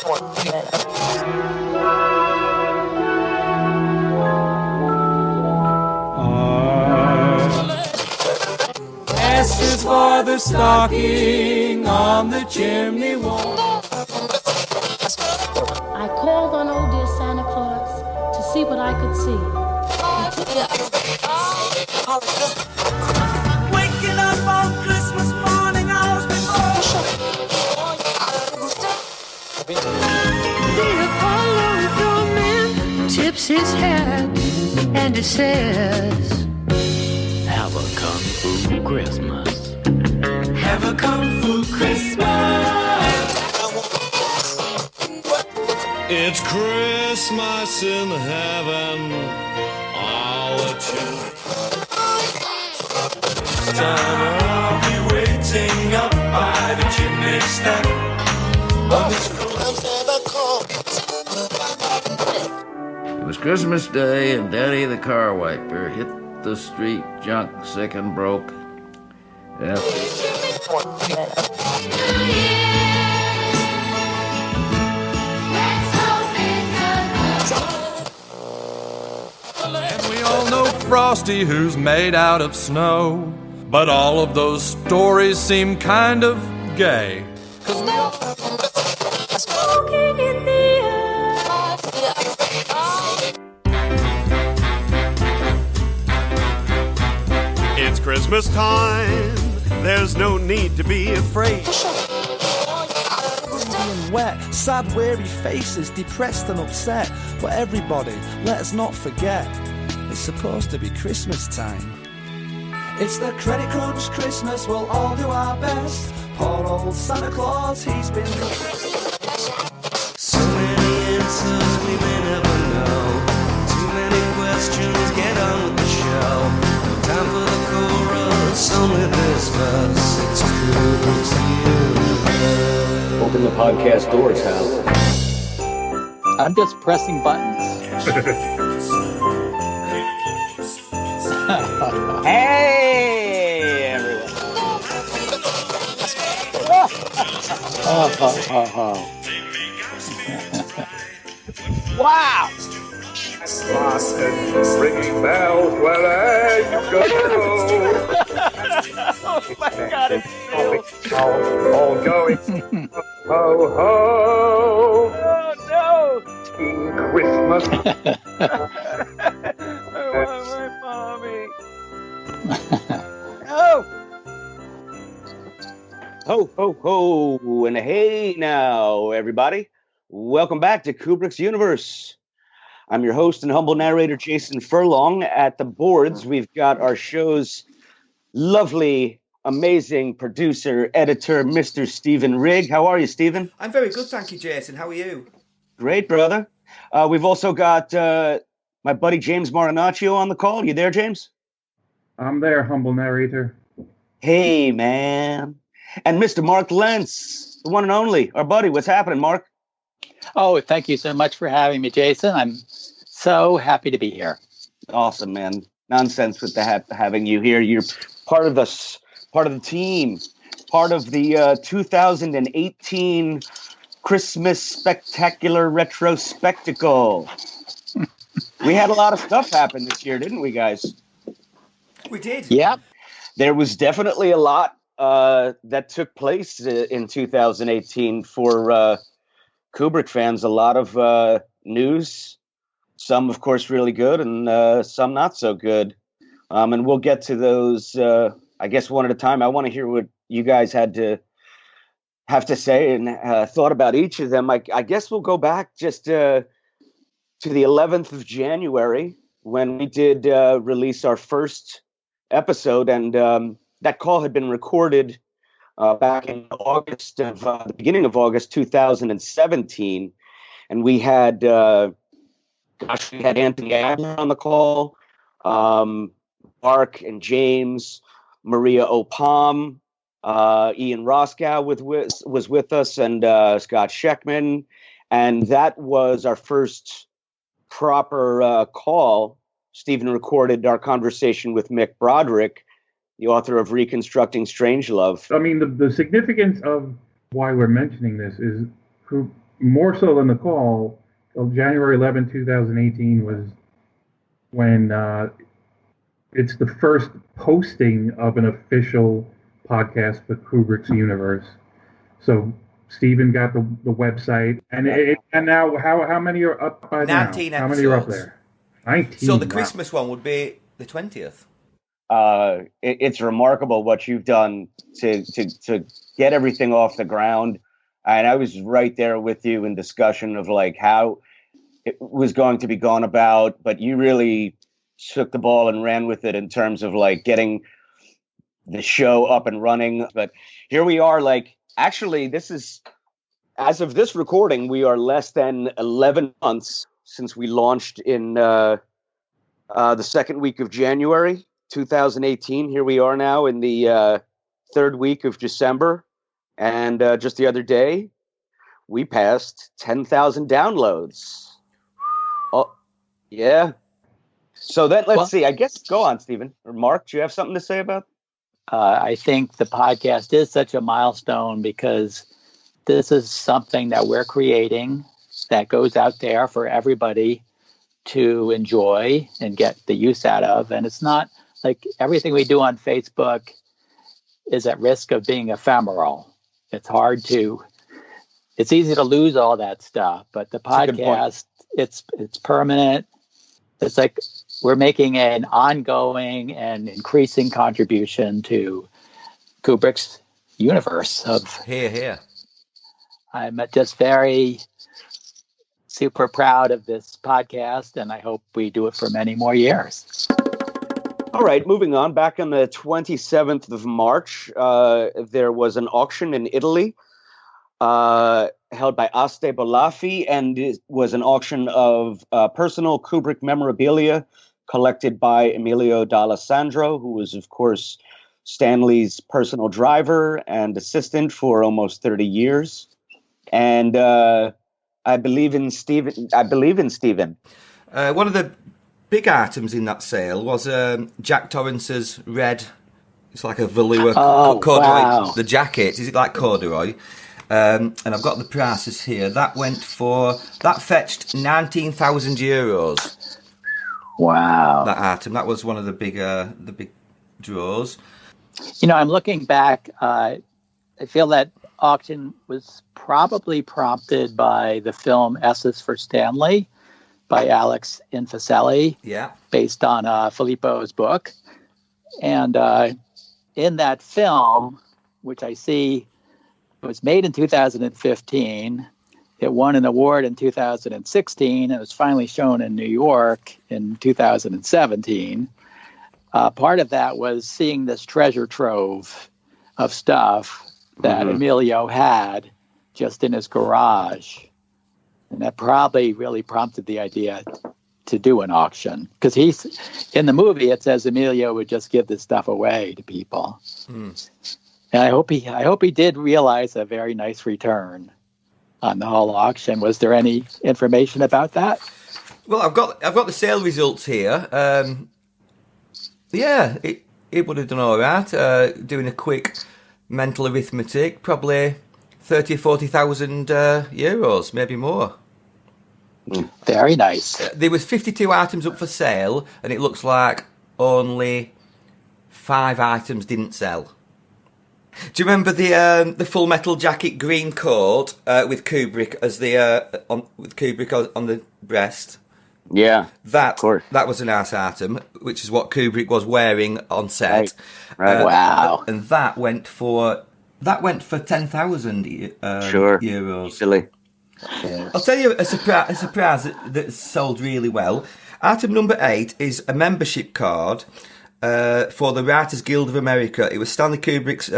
S is for the stocking on the chimney wall. I called on old dear Santa Claus to see what I could see. Waking up on Christmas morning hours before. The Apollo man tips his hat and it says, Have a Kung Fu Christmas. Have a Kung Fu Christmas. It's Christmas in heaven. I'll let you. I'll be waiting up by the chimney stack. It was Christmas Day, and Daddy the car wiper hit the street junk sick and broke. And we all know Frosty, who's made out of snow. But all of those stories seem kind of gay. 'Cause we all smoking in the air. It's Christmas time. There's no need to be afraid. Wet, sad, weary faces, depressed and upset. But everybody, let us not forget, it's supposed to be Christmas time. It's the credit crunch Christmas, we'll all do our best. Poor old Santa Claus, he's been So many answers we may never know. Too many questions, get on with the show. No time for the chorus, only this verse. It's Kubrick's universe. Open the podcast doors, Hal. I'm just pressing buttons. Hey, everyone. Wow. Boston, ringing bells wherever you go. Oh my God, it's all going. Ho, ho. Oh King Christmas. no. I want my mommy. Oh. Ho, ho, ho, and hey now, everybody. Welcome back to Kubrick's Universe. I'm your host and humble narrator, Jason Furlong. At the boards, we've got our show's lovely, amazing producer, editor, Mr. Stephen Rigg. How are you, Stephen? I'm very good, thank you, Jason. How are you? Great, brother. We've also got my buddy James Marinaccio on the call. You there, James? I'm there, humble narrator. Hey, man. And Mr. Mark Lentz, the one and only, our buddy. What's happening, Mark? Oh, thank you so much for having me, Jason. I'm so happy to be here. Awesome, man. Nonsense with having you here. You're part of the team, part of the 2018 Christmas Spectacular Retro Spectacle. We had a lot of stuff happen this year, didn't we, guys? We did. Yeah. There was definitely a lot that took place in 2018 for Kubrick fans. A lot of news, some, of course, really good, and some not so good. And we'll get to those, I guess, one at a time. I want to hear what you guys have to say and thought about each of them. I guess we'll go back just to the 11th of January when we did release our first episode, and that call had been recorded back in August of the beginning of August 2017, and we had Anthony Adler on the call, Mark and James, Maria Opam, Ian Roscoe was with us, and Scott Scheckman, and that was our first proper call. Stephen recorded our conversation with Mick Broderick, the author of Reconstructing Strangelove. I mean, the significance of why we're mentioning this is, more so than the call, January 11, 2018 was when it's the first posting of an official podcast for Kubrick's universe. So Stephen got the website, and now how many are up by 19 now? episodes. How many are up there? 19. So the wow. Christmas one would be the 20th. It's remarkable what you've done to get everything off the ground. And I was right there with you in discussion of like how it was going to be gone about, but you really took the ball and ran with it in terms of like getting the show up and running. But here we are, like, actually, this is, as of this recording, we are less than 11 months since we launched in the second week of January 2018. Here we are now in the third week of December. And just the other day, we passed 10,000 downloads. Oh, yeah. So then let's see. I guess go on, Stephen. Or Mark, do you have something to say about that? I think the podcast is such a milestone because this is something that we're creating that goes out there for everybody to enjoy and get the use out of. And it's not like everything we do on Facebook is at risk of being ephemeral. It's it's easy to lose all that stuff, but the podcast, it's permanent. It's like we're making an ongoing and increasing contribution to Kubrick's universe of Here. I'm just very super proud of this podcast, and I hope we do it for many more years. All right, moving on. Back on the 27th of March, there was an auction in Italy held by Aste Bolafi, and it was an auction of personal Kubrick memorabilia collected by Emilio D'Alessandro, who was, of course, Stanley's personal driver and assistant for almost 30 years. And I believe in Stephen. One of the big items in that sale was Jack Torrance's red. It's like a velour corduroy. Wow. The jacket, is it like corduroy? And I've got the prices here. That fetched €19,000. Wow. That item. That was one of the big draws. You know, I'm looking back. I feel that auction was probably prompted by the film S's for Stanley by Alex Infaselli, based on Filippo's book. And in that film, which I see was made in 2015, it won an award in 2016, and it was finally shown in New York in 2017. Part of that was seeing this treasure trove of stuff that Emilio had just in his garage. And that probably really prompted the idea to do an auction. Because in the movie, it says Emilio would just give this stuff away to people. And I hope he did realize a very nice return on the whole auction. Was there any information about that? Well, I've got the sale results here. It would have done all right. Doing a quick mental arithmetic, probably 30,000 or 40,000 euros, maybe more. Very nice. There was 52 items up for sale, and it looks like only 5 items didn't sell. Do you remember the Full Metal Jacket green coat with Kubrick as on the breast? Yeah, that of course. That was a nice item, which is what Kubrick was wearing on set. Right. Wow! And that went for 10,000 euros. Silly. Yeah. I'll tell you a surprise that sold really well. Item number 8 is a membership card for the Writers Guild of America. It was Stanley Kubrick's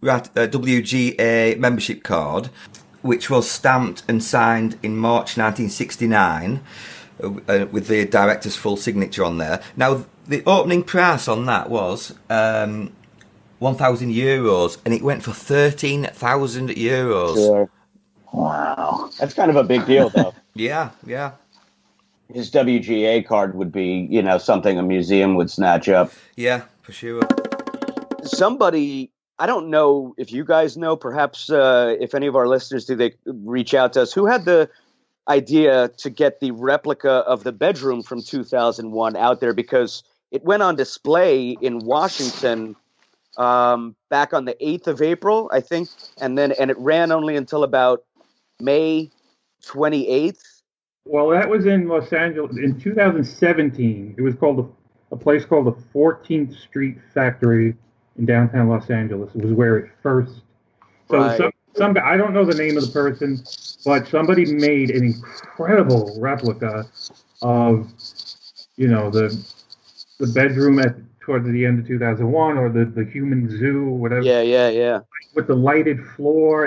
WGA membership card, which was stamped and signed in March 1969 with the director's full signature on there. Now, the opening price on that was €1,000, and it went for €13,000. Sure. Wow. That's kind of a big deal, though. Yeah. His WGA card would be, something a museum would snatch up. Yeah, for sure. Somebody I don't know if you guys know, perhaps if any of our listeners do, they reach out to us. Who had the idea to get the replica of the bedroom from 2001 out there? Because it went on display in Washington back on the 8th of April, I think. And it ran only until about May 28th. Well, that was in Los Angeles in 2017. It was called a place called the 14th Street Factory in downtown Los Angeles. It was where it first. So Right. some guy, I don't know the name of the person, but somebody made an incredible replica of, the bedroom towards the end of 2001, or the human zoo, whatever. Yeah. With the lighted floor.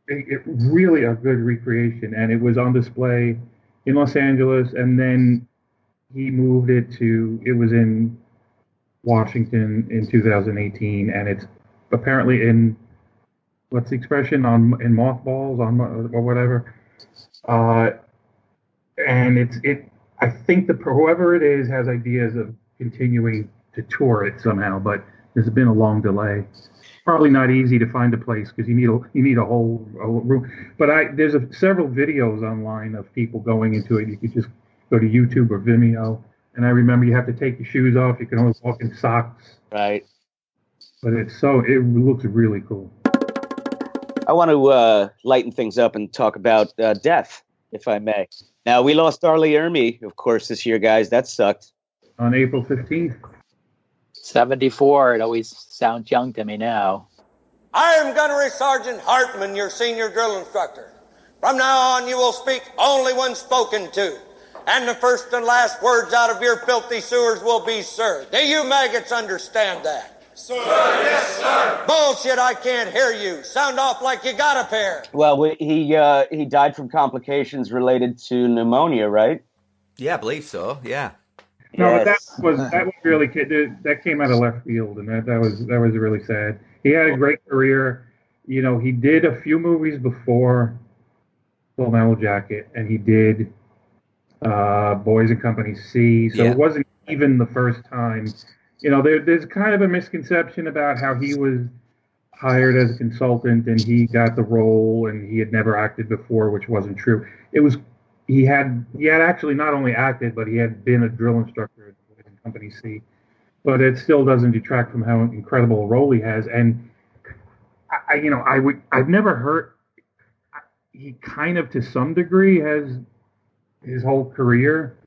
It's really a good recreation, and it was on display in Los Angeles, and then he moved it was in Washington in 2018, and it's apparently in, what's the expression, in mothballs or whatever, and I think whoever it is has ideas of continuing to tour it somehow, but there's been a long delay. Probably not easy to find a place because you need a whole room. But there's several videos online of people going into it. You could just go to YouTube or Vimeo. And I remember you have to take your shoes off. You can only walk in socks. Right. But it looks really cool. I want to lighten things up and talk about death, if I may. Now, we lost Ermey, of course, this year, guys. That sucked. On April 15th. 74. It always sounds young to me now. I am Gunnery Sergeant Hartman, your senior drill instructor. From now on, you will speak only when spoken to. And the first and last words out of your filthy sewers will be, sir. Do you maggots understand that? Sir, yes, sir. Bullshit, I can't hear you. Sound off like you got a pair. Well, he died from complications related to pneumonia, right? Yeah, I believe so, yeah. No, Yes. but that was really, that came out of left field, and that was really sad. He had a great career. He did a few movies before Full Metal Jacket, and he did Boys and Company C. So It wasn't even the first time. There's kind of a misconception about how he was hired as a consultant and he got the role and he had never acted before, which wasn't true. He had actually not only acted, but he had been a drill instructor at Boys and Company C. But it still doesn't detract from how incredible a role he has. And I've never heard. He kind of, to some degree, has his whole career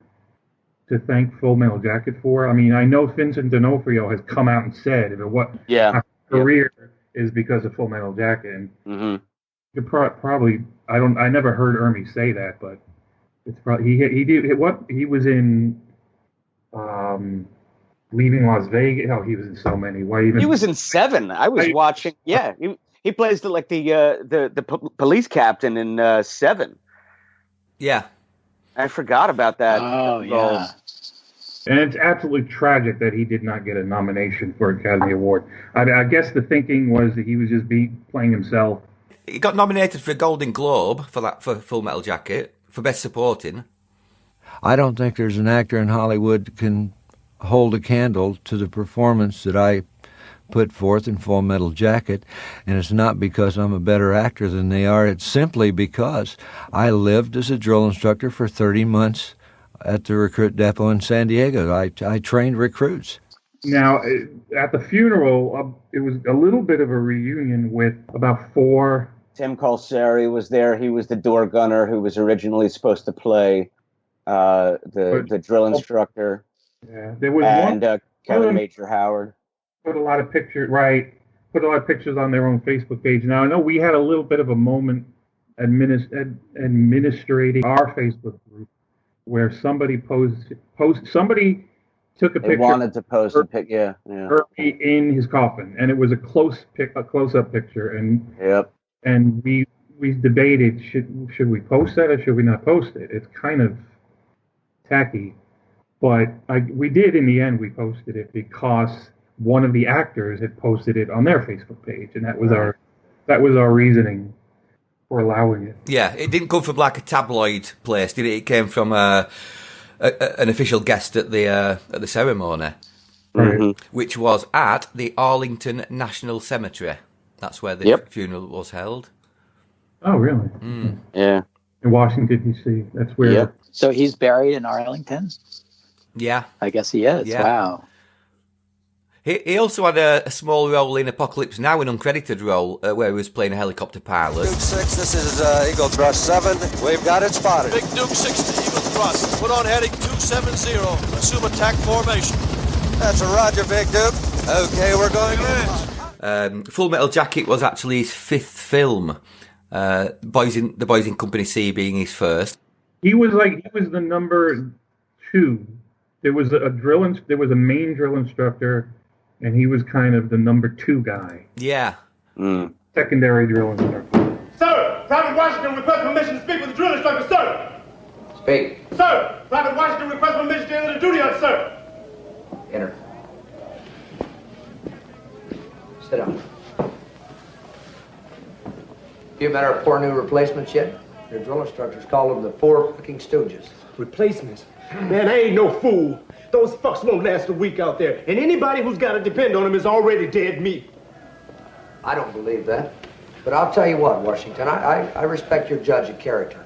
to thank Full Metal Jacket for. I mean, I know Vincent D'Onofrio has come out and said that my career is because of Full Metal Jacket. And you probably, I never heard Ermey say that, but it's probably he was in Leaving Las Vegas. Oh, he was in so many. He was in 7. I was watching. Yeah, he plays the police captain in 7. Yeah, I forgot about that. Oh, yeah. And it's absolutely tragic that he did not get a nomination for an Academy Award. I guess the thinking was that he was just playing himself. He got nominated for a Golden Globe for Full Metal Jacket for Best Supporting. I don't think there's an actor in Hollywood that can hold a candle to the performance that I put forth in Full Metal Jacket, and it's not because I'm a better actor than they are. It's simply because I lived as a drill instructor for 30 months at the recruit depot in San Diego. I trained recruits. Now, at the funeral, it was a little bit of a reunion with about 4. Tim Colseri was there. He was the door gunner who was originally supposed to play the drill instructor. Yeah, there was Kevin Major Howard. Put a lot of pictures on their own Facebook page. Now, I know we had a little bit of a moment administrating our Facebook group where somebody somebody took a picture. They wanted to post a pic, yeah. Ermey in his coffin, and it was a close-up picture, and we debated should we post that or should we not post it. It's kind of tacky, but we did in the end. We posted it because one of the actors had posted it on their Facebook page, and that was our reasoning for allowing it. Yeah, it didn't come from like a tabloid place, did it? It came from an official guest at the ceremony. which was at the Arlington National Cemetery. That's where the funeral was held. Oh, really? Yeah. In Washington, D.C. That's where. Yep. So he's buried in Arlington? Yeah. I guess he is. Yeah. Wow. He also had a small role in Apocalypse Now, an uncredited role, where he was playing a helicopter pilot. Duke 6, this is Eagle Thrust 7. We've got it spotted. Big Duke 6 to Eagle Thrust. Put on heading 270. Assume attack formation. That's a roger, Big Duke. Okay, we're going in. Full Metal Jacket was actually his 5th film. The Boys in Company C being his first. He was the number 2. There was a main drill instructor, and he was kind of the number 2 guy. Yeah. Secondary drill instructor. Sir, Private Washington requests permission to speak with the drill instructor, sir. Speak. Sir, Private Washington requests permission to enter the duty hut, sir. Enter. Sit down. You met our 4 new replacements yet? Your drill instructors call them the 4 fucking stooges. Replacements? Man, I ain't no fool. Those fucks won't last a week out there, and anybody who's got to depend on them is already dead meat. I don't believe that. But I'll tell you what, Washington, I respect your judge of character.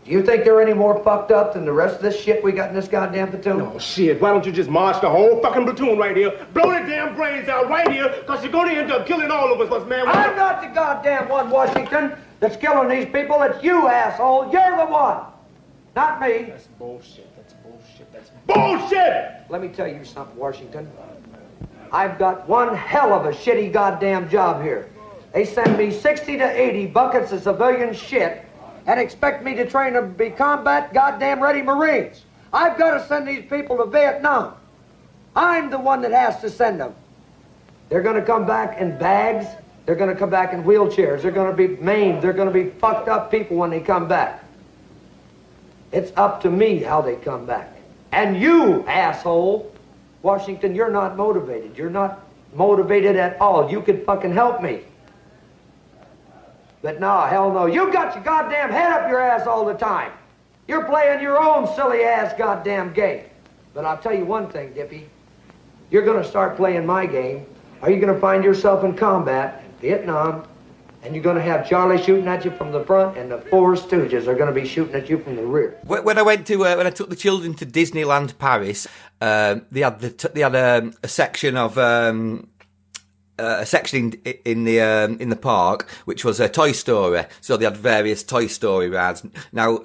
Do you think they're any more fucked up than the rest of this shit we got in this goddamn platoon? No, shit, why don't you just march the whole fucking platoon right here, blow their damn brains out right here, because you're going to end up killing all of us, man. I'm not the goddamn one, Washington, that's killing these people. It's you, asshole. You're the one. Not me. That's bullshit. That's bullshit. That's bullshit! Let me tell you something, Washington. I've got one hell of a shitty goddamn job here. They send me 60 to 80 buckets of civilian shit and expect me to train them to be combat goddamn ready Marines. I've got to send these people to Vietnam. I'm the one that has to send them. They're going to come back in bags. They're going to come back in wheelchairs. They're going to be maimed. They're going to be fucked up people when they come back. It's up to me how they come back. And you, asshole, Washington, you're not motivated. You're not motivated at all. You could fucking help me. But no, hell no. You got your goddamn head up your ass all the time. You're playing your own silly ass goddamn game. But I'll tell you one thing, Dippy. You're going to start playing my game. Are you going to find yourself in combat in Vietnam, and you're going to have Charlie shooting at you from the front, and the 4 Stooges are going to be shooting at you from the rear. When I took the children to Disneyland Paris, they had a section of a section in the park which was a Toy Story. So they had various Toy Story rides. Now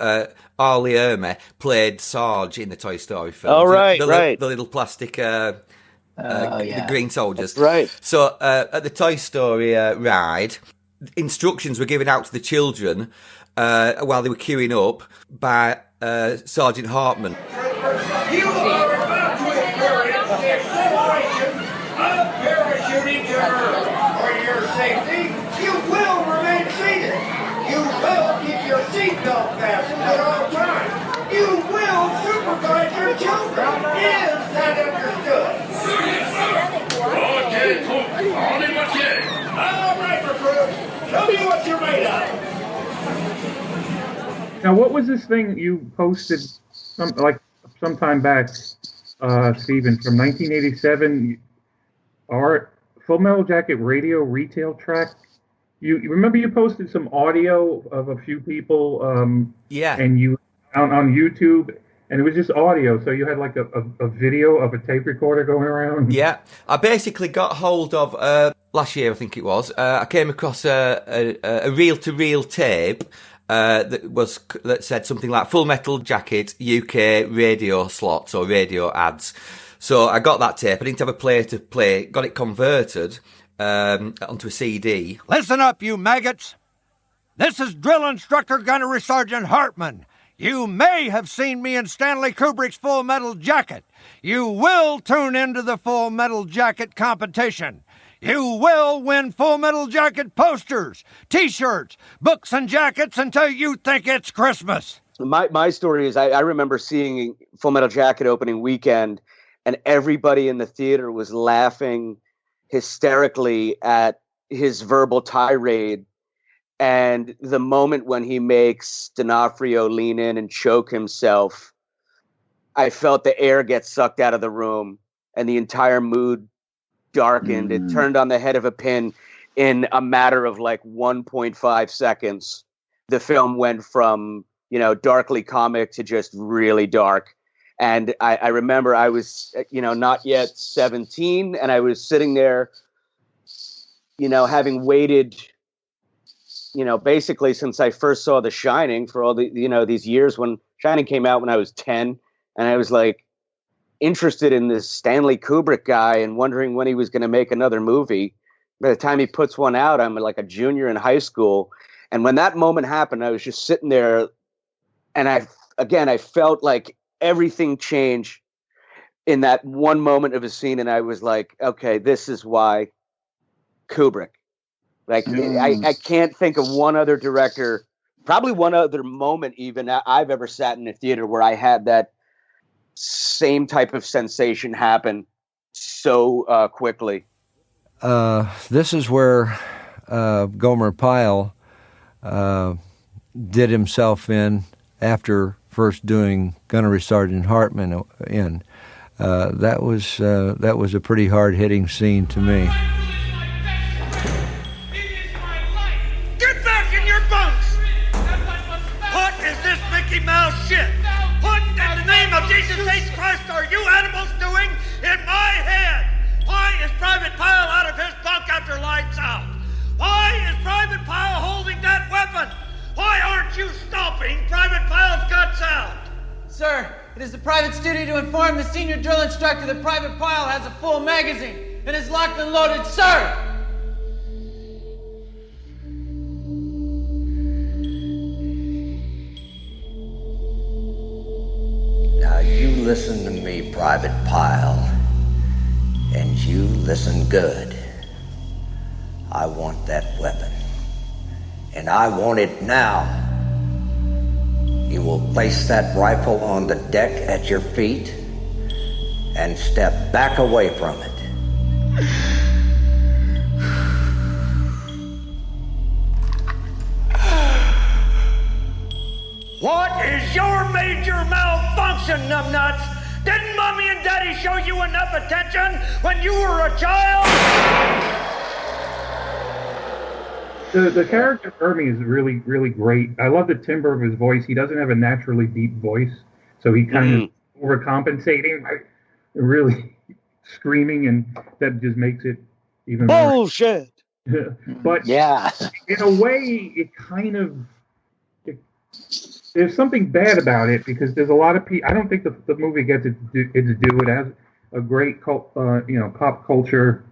Arlie Ermey played Sarge in the Toy Story film. Oh right, the little plastic. The green soldiers. That's right. So at the Toy Story ride, instructions were given out to the children while they were queuing up by Sergeant Hartman. You are about to experience the acceleration of parachuting terror. For your safety, you will remain seated. You will keep your seatbelt fastened at all times. You will supervise your children. Is that understood? All right, recruit. Show me what you're made of. Now, what was this thing you posted some time back, Stephen, from 1987? Our Full Metal Jacket radio retail track. You remember you posted some audio of a few people, and you on YouTube. And it was just audio, so you had like a video of a tape recorder going around? Yeah. I basically got hold of, last year I think it was, I came across a reel-to-reel tape that said something like Full Metal Jacket UK radio slots or radio ads. So I got that tape. I didn't have a player to play. Got it converted onto a CD. Listen up, you maggots. This is Drill Instructor Gunnery Sergeant Hartman. You may have seen me in Stanley Kubrick's Full Metal Jacket. You will tune into the Full Metal Jacket competition. You will win Full Metal Jacket posters, T-shirts, books, and jackets until you think it's Christmas. My story is I remember seeing Full Metal Jacket opening weekend, and everybody in the theater was laughing hysterically at his verbal tirade. And the moment when he makes D'Onofrio lean in and choke himself, I felt the air get sucked out of the room. and the entire mood darkened. It turned on the head of a pin in a matter of like 1.5 seconds. The film went from, darkly comic to just really dark. And I remember I was, not yet 17, and I was sitting there, having waited, basically since I first saw The Shining for all the, these years when Shining came out when I was 10, and I was like interested in this Stanley Kubrick guy and wondering when he was going to make another movie. By the time he puts one out, I'm like a junior in high school. And when that moment happened, I was just sitting there, and I felt like everything changed in that one moment of a scene. And I was like, okay, this is why Kubrick. Like, I can't think of one other director, probably one other moment even I've ever sat in a theater where I had that same type of sensation happen so quickly. This is where Gomer Pyle did himself in after first doing Gunnery Sergeant Hartman in. That was a pretty hard-hitting scene to me. Get back in your bunks! What is this Mickey Mouse shit? What in the name of Jesus H. Christ are you animals doing in my head? Why is Private Pyle out of his bunk after lights out? Why is Private Pyle holding that weapon? Why aren't you stomping Private Pyle's guts out? Sir, it is the private duty to inform the senior drill instructor that Private Pyle has a full magazine and is locked and loaded, sir! Now you listen to me, Private Pyle, and you listen good. I want that weapon, and I want it now. You will place that rifle on the deck at your feet and step back away from it. What is your major malfunction, numbnuts? Didn't Mommy and Daddy show you enough attention when you were a child? The character of Ermey is really, really great. I love the timbre of his voice. He doesn't have a naturally deep voice, so he kind of overcompensating, really screaming, and that just makes it even bullshit. But in a way, it kind of there's something bad about it because there's a lot of people. I don't think the movie gets its due. It has a great pop culture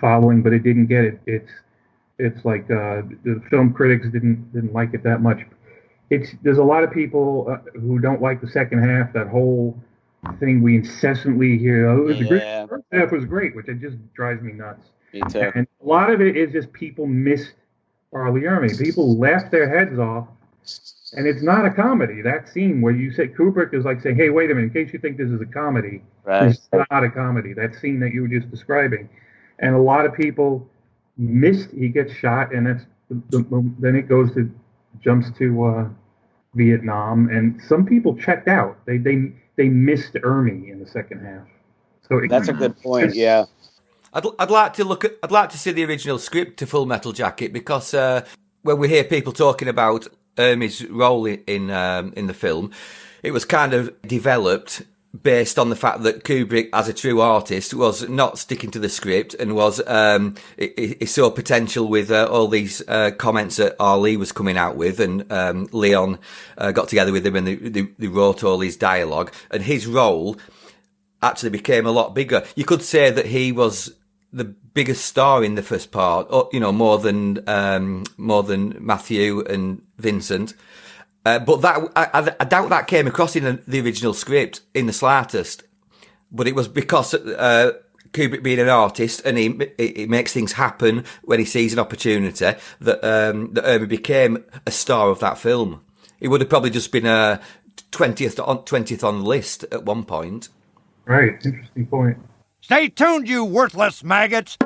following, but it didn't get it. It's like the film critics didn't like it that much. There's a lot of people who don't like the second half. That whole thing we incessantly hear. Oh, it was great. The first half was great, which it just drives me nuts. Me too. And a lot of it is just people missed R. Lee Ermey. People laughed their heads off, and it's not a comedy. That scene where you say Kubrick is like saying, "Hey, wait a minute! In case you think this is a comedy, it's not a comedy." That scene that you were just describing, and a lot of people missed. He gets shot, and that's then it jumps to Vietnam, and some people checked out. They missed Ermey in the second half. So that's a good point. Yeah, I'd like to see the original script to Full Metal Jacket because when we hear people talking about Ermey's role in the film, it was kind of developed based on the fact that Kubrick, as a true artist, was not sticking to the script and was he saw potential with all these comments that R. Lee was coming out with, and Leon got together with him and they wrote all his dialogue, and his role actually became a lot bigger. You could say that he was the biggest star in the first part, more than Matthew and Vincent. But that I doubt that came across in the original script in the slightest. But it was because Kubrick being an artist and he makes things happen when he sees an opportunity that Ermey became a star of that film. He would have probably just been 20th on the list at one point. Right, interesting point. Stay tuned, you worthless maggots.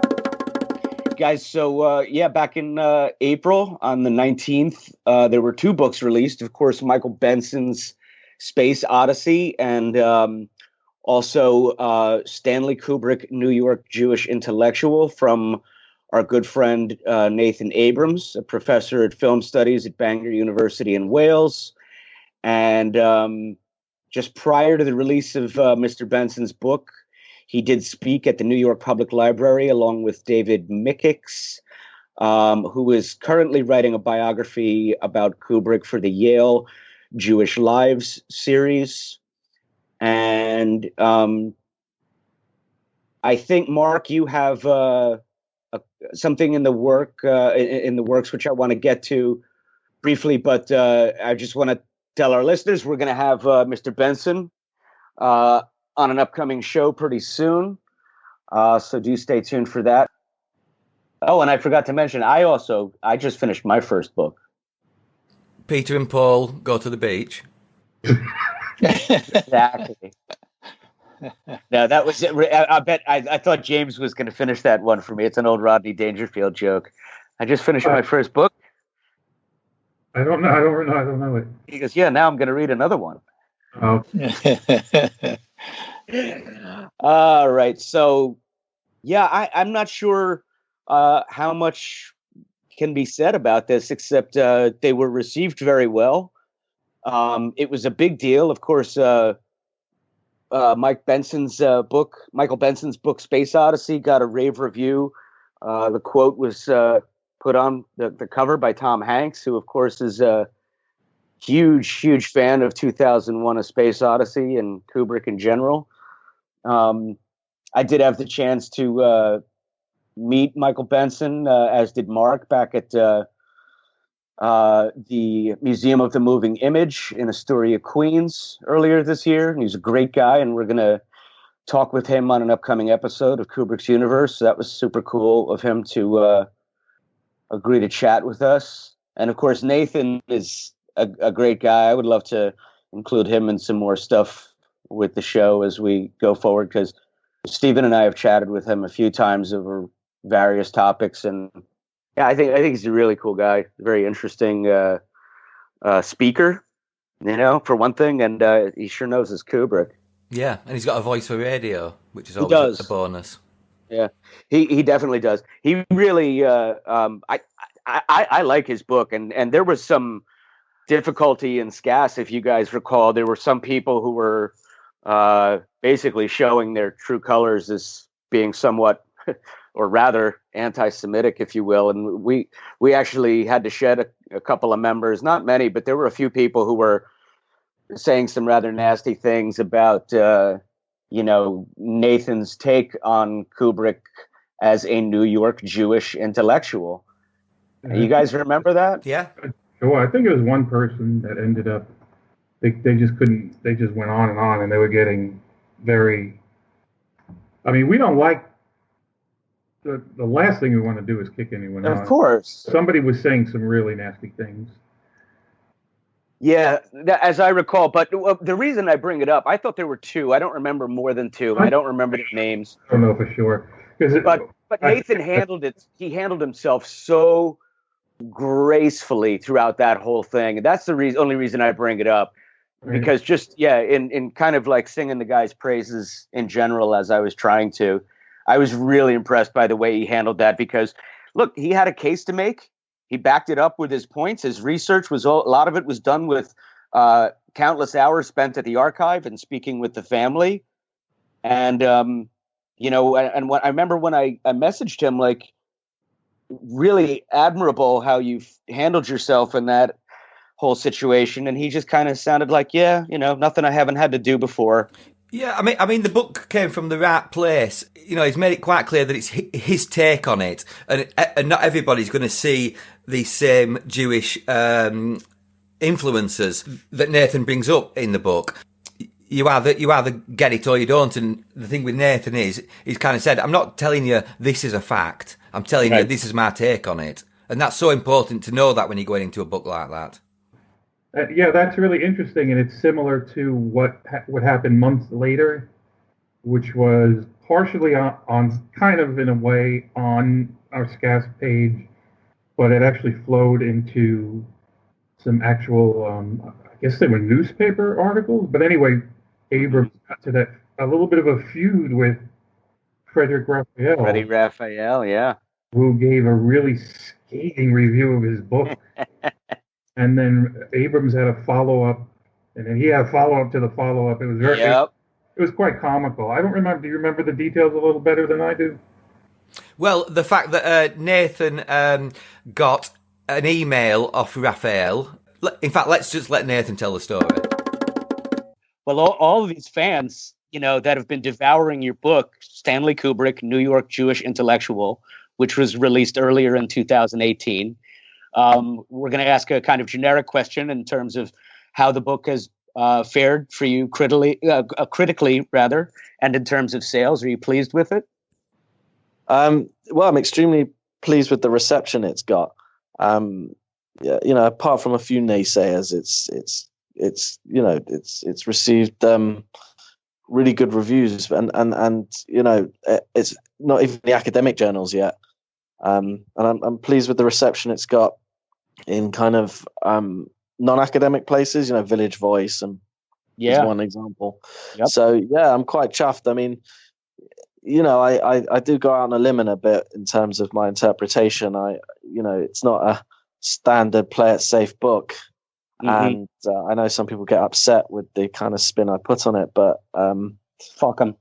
Guys, so back in April on the 19th, there were two books released. Of course, Michael Benson's Space Odyssey and Also, Stanley Kubrick, New York Jewish intellectual, from our good friend Nathan Abrams, a professor at film studies at Bangor University in Wales. And just prior to the release of Mr. Benson's book, he did speak at the New York Public Library along with David Mickix, who is currently writing a biography about Kubrick for the Yale Jewish Lives series. And I think, Mark, you have something in the works which I want to get to briefly, but I just want to tell our listeners we're going to have Mr. Benson on an upcoming show pretty soon, so do stay tuned for that. Oh, and I forgot to mention, I just finished my first book. Peter and Paul Go to the Beach. Exactly. No, that was it. I thought James was going to finish that one for me. It's an old Rodney Dangerfield joke. I just finished my first book. I don't know it. He goes, yeah, now I'm going to read another one. Oh. All right. So, yeah, I'm not sure how much can be said about this, except they were received very well. It was a big deal. Of course, Michael Benson's book, Space Odyssey, got a rave review. The quote was put on the cover by Tom Hanks, who, of course, is a huge fan of 2001: A Space Odyssey and Kubrick in general. I did have the chance to meet Michael Benson, as did Mark, back at the Museum of the Moving Image in Astoria, Queens, earlier this year. And he's a great guy, and we're going to talk with him on an upcoming episode of Kubrick's Universe. So that was super cool of him to agree to chat with us. And of course, Nathan is a great guy. I would love to include him in some more stuff with the show as we go forward, because Stephen and I have chatted with him a few times over various topics, and yeah, I think he's a really cool guy, very interesting speaker, for one thing, and he sure knows his Kubrick. Yeah, and he's got a voice for radio, which is always a bonus. Yeah, he definitely does. He really, I like his book, and there was some difficulty in SKAS, if you guys recall. There were some people who were basically showing their true colors as being somewhat, or rather, anti-Semitic, if you will. And we actually had to shed a couple of members, not many, but there were a few people who were saying some rather nasty things about, Nathan's take on Kubrick as a New York Jewish intellectual. You guys remember that? Yeah. Sure. I think it was one person that ended up, they just couldn't, they just went on, and they were getting very, we don't like, the last thing we want to do is kick anyone out. Of course. Somebody was saying some really nasty things. Yeah, as I recall. But the reason I bring it up, I thought there were two. I don't remember more than two. I don't remember their names. I don't know for sure. But Nathan handled it. He handled himself so gracefully throughout that whole thing. And that's the only reason I bring it up. Because in kind of like singing the guy's praises in general, as I was trying to, I was really impressed by the way he handled that, because, look, he had a case to make. He backed it up with his points. His research a lot of it was done with countless hours spent at the archive and speaking with the family. And, and I remember when I messaged him, like, really admirable how you've handled yourself in that whole situation. And he just kind of sounded like, nothing I haven't had to do before. Yeah, I mean, the book came from the right place. He's made it quite clear that it's his take on it, and not everybody's going to see the same Jewish influences that Nathan brings up in the book. You either get it or you don't. And the thing with Nathan is, he's kind of said, "I'm not telling you this is a fact. I'm telling you this is my take on it," and that's so important to know that when you're going into a book like that. That's really interesting, and it's similar to what happened months later, which was partially on kind of in a way on our SKAS page, but it actually flowed into some actual, I guess they were newspaper articles. But anyway, Abrams got to that a little bit of a feud with Frederick Raphael. Freddie Raphael, yeah. Who gave a really scathing review of his book. And then Abrams had a follow-up, and then he had a follow-up to the follow-up. It was very, it was quite comical. I don't remember. Do you remember the details a little better than I do? Well, the fact that Nathan got an email off Raphael. In fact, let's just let Nathan tell the story. Well, all of these fans, that have been devouring your book, Stanley Kubrick, New York Jewish Intellectual, which was released earlier in 2018. We're going to ask a kind of generic question in terms of how the book has fared for you critically, rather, and in terms of sales. Are you pleased with it? Well, I'm extremely pleased with the reception it's got. Apart from a few naysayers, it's received really good reviews, and it's not even the academic journals yet. And I'm pleased with the reception it's got in kind of non-academic places, Village Voice and is one example. Yep. So yeah, I'm quite chuffed. I mean, I do go out on a limb a bit in terms of my interpretation. It's not a standard play it safe book. And I know some people get upset with the kind of spin I put on it, but fuck them.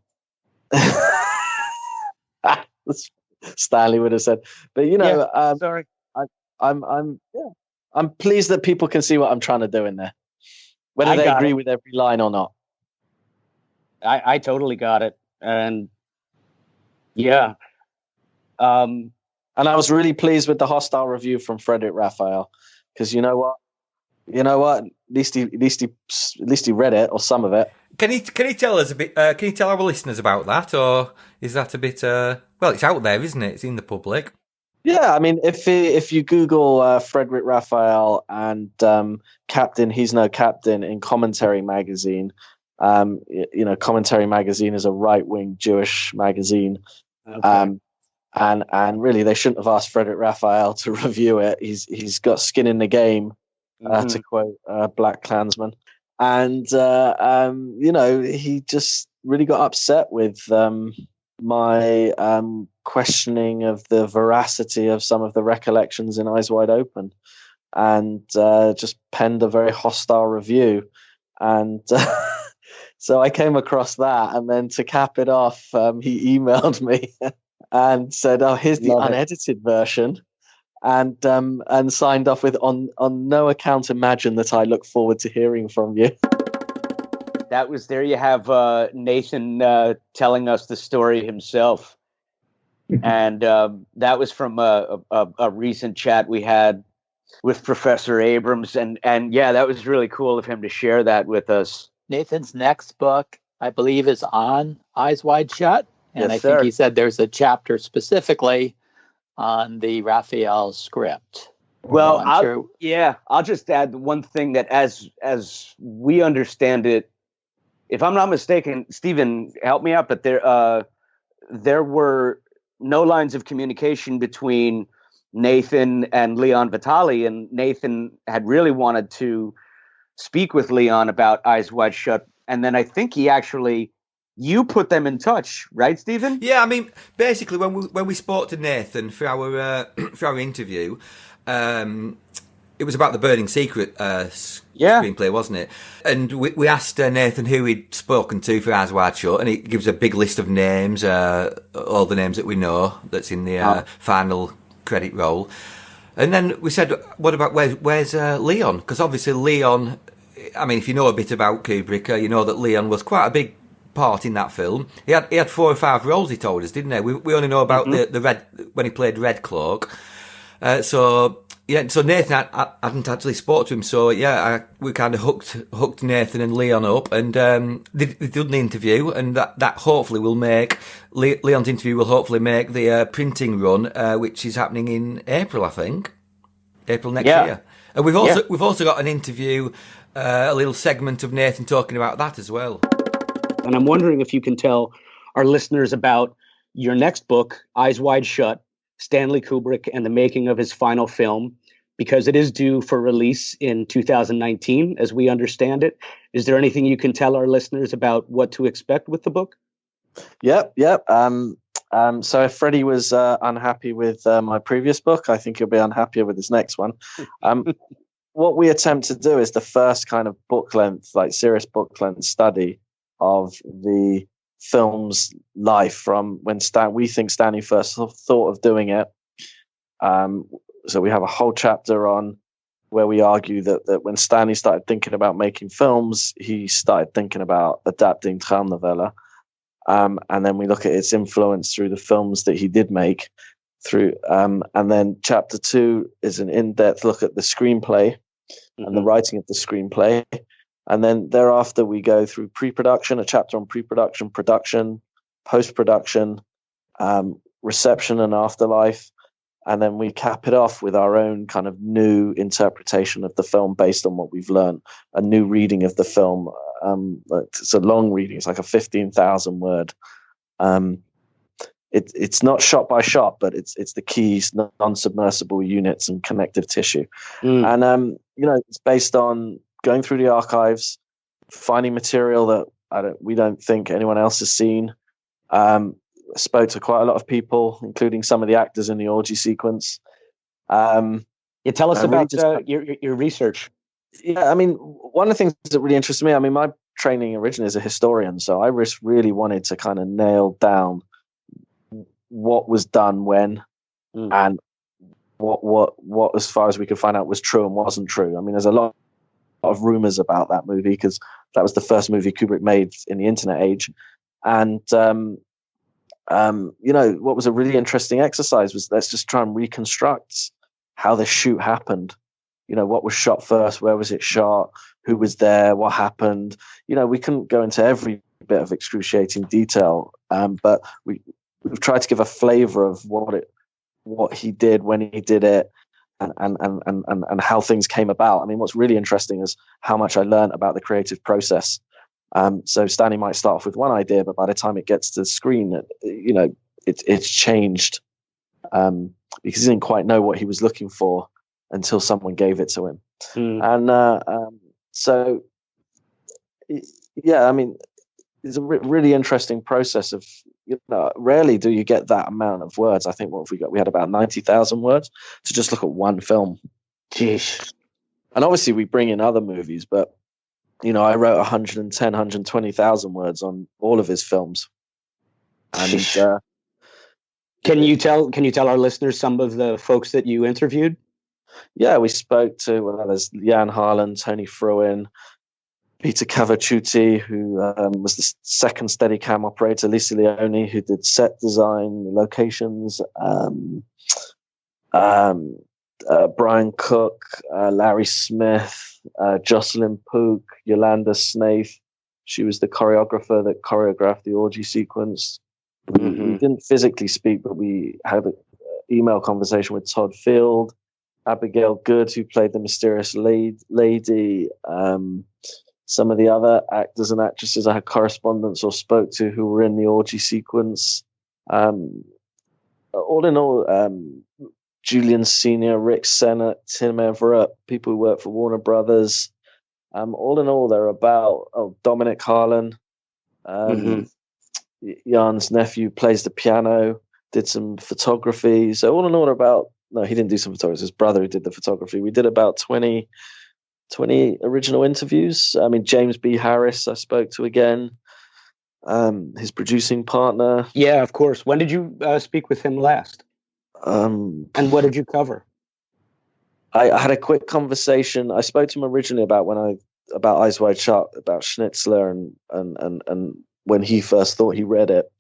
Stanley would have said, but sorry. I'm pleased that people can see what I'm trying to do in there, whether they agree with every line or not. I totally got it, and yeah. And I was really pleased with the hostile review from Frederick Raphael, because you know what? At least he read it, or some of it. Can he tell us a bit? Can you tell our listeners about that, or is that a bit? Well, it's out there, isn't it? It's in the public. Yeah, I mean, if you Google Frederick Raphael and Captain, He's No Captain in Commentary Magazine. Commentary Magazine is a right-wing Jewish magazine. Okay. And really, they shouldn't have asked Frederick Raphael to review it. He's got skin in the game, to quote Black Klansman. And he just really got upset with my questioning of the veracity of some of the recollections in Eyes Wide Open, and just penned a very hostile review. And so I came across that, and then to cap it off, he emailed me and said, "Oh, here's the unedited version," and signed off with, "On no account imagine that I look forward to hearing from you." That was, there you have Nathan telling us the story himself. And that was from a recent chat we had with Professor Abrams. And yeah, that was really cool of him to share that with us. Nathan's next book, I believe, is on Eyes Wide Shut. And Yes, I think he said there's a chapter specifically on the Raphael script. Well, I'll just add one thing, that as we understand it, if I'm not mistaken, Stephen, help me out, but there were no lines of communication between Nathan and Leon Vitali, and Nathan had really wanted to speak with Leon about Eyes Wide Shut, and then I think you put them in touch, right, Stephen? Yeah, I mean, basically, when we spoke to Nathan for our interview, it was about the Burning Secret screenplay, wasn't it? And we asked Nathan who he'd spoken to for Eyes Wide Shut, and he gives a big list of names, all the names that we know that's in the final credit roll. And then we said, what about, where's Leon? Because obviously Leon, I mean, if you know a bit about Kubrick, you know that Leon was quite a big part in that film. He had 4 or 5 roles, he told us, didn't he? We only know about the red, when he played Red Cloak. So Nathan hadn't actually spoke to him. So we kind of hooked Nathan and Leon up, and they did the interview, and that hopefully will make Leon's interview will hopefully make the printing run, which is happening in April, I think, April next year. And we've also got an interview, a little segment of Nathan talking about that as well. And I'm wondering if you can tell our listeners about your next book, Eyes Wide Shut, Stanley Kubrick and the Making of His Final Film, because it is due for release in 2019, as we understand it. Is there anything you can tell our listeners about what to expect with the book? Yep. So if Freddie was unhappy with my previous book, I think he'll be unhappier with his next one. What we attempt to do is the first kind of book length, like serious book length study of the film's life from when we think Stanley first thought of doing it. So we have a whole chapter on where we argue that when Stanley started thinking about making films, he started thinking about adapting Traumnovelle. And then we look at its influence through the films that he did make. And then chapter 2 is an in-depth look at the screenplay and the writing of the screenplay. And then thereafter we go through pre-production, a chapter on pre-production, production, post-production, reception and afterlife. And then we cap it off with our own kind of new interpretation of the film based on what we've learned, a new reading of the film. It's a long reading. It's like a 15,000 word. It's not shot by shot, but it's the keys, non-submersible units and connective tissue. And, it's based on going through the archives, finding material that we don't think anyone else has seen. Spoke to quite a lot of people, including some of the actors in the orgy sequence. Tell us about your research. Yeah, I mean, one of the things that really interested me, I mean, my training originally is a historian, so I just really wanted to kind of nail down what was done when and what as far as we could find out was true and wasn't true. I mean, there's a lot of rumors about that movie because that was the first movie Kubrick made in the internet age. And what was a really interesting exercise was let's just try and reconstruct how the shoot happened. What was shot first, where was it shot, who was there, what happened. We couldn't go into every bit of excruciating detail, but we've tried to give a flavor of what he did, when he did it, and how things came about. I mean, what's really interesting is how much I learned about the creative process. So Stanley might start off with one idea, but by the time it gets to the screen, it's changed because he didn't quite know what he was looking for until someone gave it to him. And so, yeah, I mean, it's a really interesting process of, rarely do you get that amount of words. I think we had about 90,000 words to just look at one film. Jeez. And obviously we bring in other movies, but I wrote 110, 120,000 words on all of his films. And can you tell our listeners some of the folks that you interviewed? Yeah, we spoke to there's Jan Harlan, Tony Fruin, Peter Cavaciuti, who was the second Steadicam operator, Lisa Leone, who did set design, locations, Brian Cook, Larry Smith, Jocelyn Pook, Yolanda Snaith. She was the choreographer that choreographed the orgy sequence. We didn't physically speak, but we had an email conversation with Todd Field, Abigail Good, who played the mysterious lady. Some of the other actors and actresses I had correspondence or spoke to who were in the orgy sequence. All in all, Julian Senior, Rick Sennett, Tim Everett, people who work for Warner Brothers. All in all, they're about Dominic Harlan. Jan's nephew plays the piano, did some photography. So all in all, he didn't do some photography. His brother who did the photography. We did about 20 original interviews. I mean, James B. Harris I spoke to again, his producing partner. Yeah, of course. When did you speak with him last? And what did you cover? I had a quick conversation. I spoke to him originally about Eyes Wide Shut, about Schnitzler and when he first thought he read it.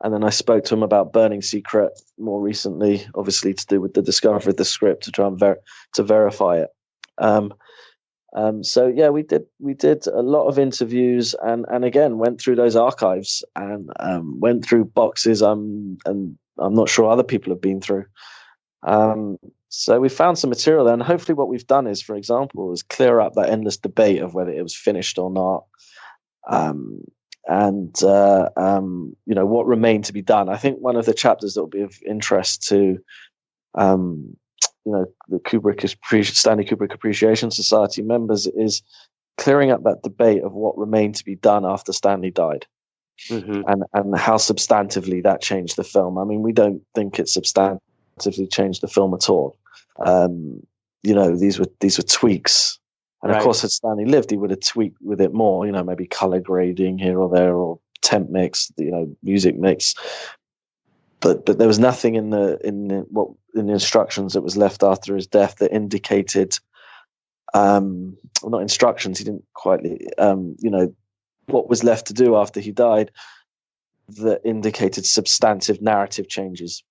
And then I spoke to him about Burning Secret more recently, obviously to do with the discovery of the script to try and to verify it. So yeah, we did a lot of interviews and again went through those archives and went through boxes and I'm not sure other people have been through. So we found some material there, and hopefully what we've done is, for example, is clear up that endless debate of whether it was finished or not. What remained to be done. I think one of the chapters that will be of interest to the Stanley Kubrick Appreciation Society members is clearing up that debate of what remained to be done after Stanley died, and how substantively that changed the film. I mean, we don't think it substantively changed the film at all. These were tweaks, and of course, had Stanley lived, he would have tweaked with it more. Maybe color grading here or there, or temp mix, music mix. But there was nothing in the instructions that was left after his death that indicated, not instructions. He didn't quite, what was left to do after he died that indicated substantive narrative changes.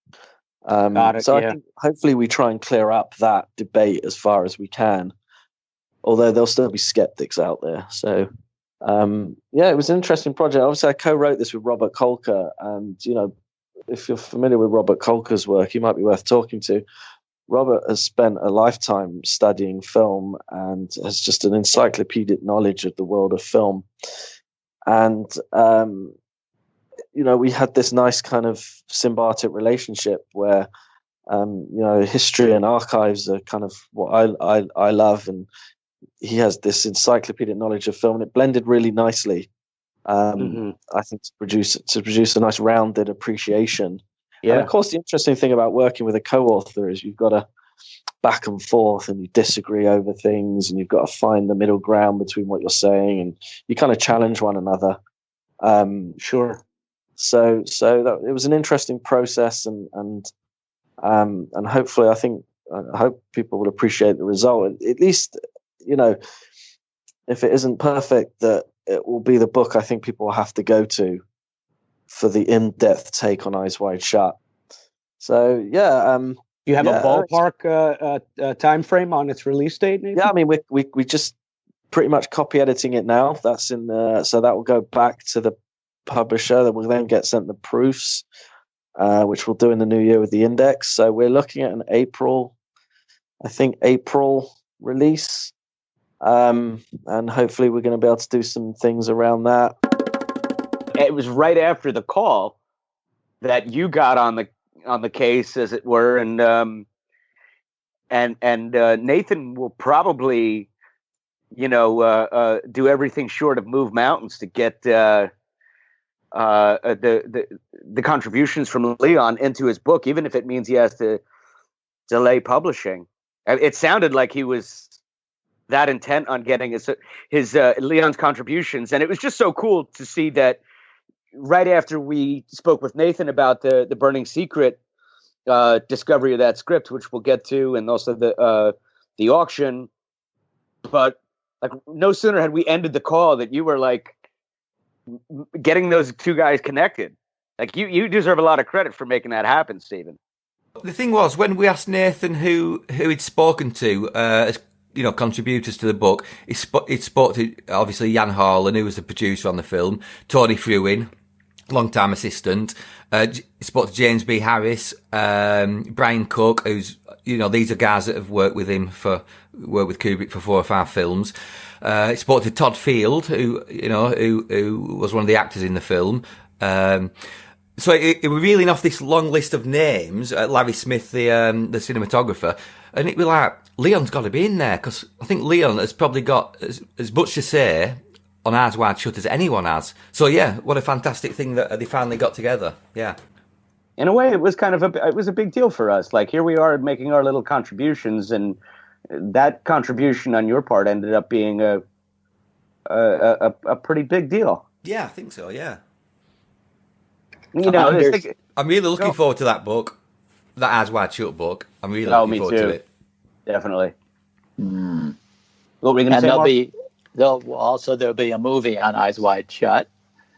I think hopefully we try and clear up that debate as far as we can, although there'll still be skeptics out there. So, it was an interesting project. Obviously, I co-wrote this with Robert Kolker, and, if you're familiar with Robert Kolker's work, he might be worth talking to. Robert has spent a lifetime studying film and has just an encyclopedic knowledge of the world of film. And, we had this nice kind of symbiotic relationship where, history and archives are kind of what I love. And he has this encyclopedic knowledge of film, and it blended really nicely. I think to produce a nice rounded appreciation. Yeah. And of course, the interesting thing about working with a co-author is you've got to back and forth, and you disagree over things, and you've got to find the middle ground between what you're saying, and you kind of challenge one another. Sure. So that it was an interesting process, and hopefully, I hope people will appreciate the result. At least, if it isn't perfect, that it will be the book I think people will have to go to for the in-depth take on Eyes Wide Shut. So, you have a ballpark time frame on its release date, Nathan? Yeah, I mean, we just pretty much copy editing it now. That's in so that will go back to the publisher. That will then get sent the proofs, which we'll do in the new year with the index. So we're looking at an April release. And hopefully we're going to be able to do some things around that. It was right after the call that you got on the case, as it were, and Nathan will probably, do everything short of move mountains to get the contributions from Leon into his book, even if it means he has to delay publishing. It sounded like he was that intent on getting his Leon's contributions, and it was just so cool to see that right after we spoke with Nathan about the Burning Secret discovery of that script, which we'll get to, and also the auction. But like, no sooner had we ended the call that you were like getting those two guys connected. Like, you deserve a lot of credit for making that happen, Stephen. The thing was, when we asked Nathan who he'd spoken to as contributors to the book, he spoke to obviously Jan Harlan, who was the producer on the film, Tony Fruin, long-time assistant. He spoke to James B. Harris, Brian Cook, who's, these are guys that have worked with Kubrick for 4 or 5 films. He spoke to Todd Field, who was one of the actors in the film. So it was reeling off this long list of names, Larry Smith, the cinematographer, and it was like, Leon's got to be in there, because I think Leon has probably got as much to say on Eyes Wide Shut as anyone has. So yeah, what a fantastic thing that they finally got together. Yeah. In a way, it was a big deal for us. Like, here we are making our little contributions, and that contribution on your part ended up being a pretty big deal. Yeah, I think so. Yeah. I'm really looking forward to that book, that Eyes Wide Shut book. I'm really looking forward to it. Definitely. Mm. What were you going to say? There'll be a movie on Eyes Wide Shut.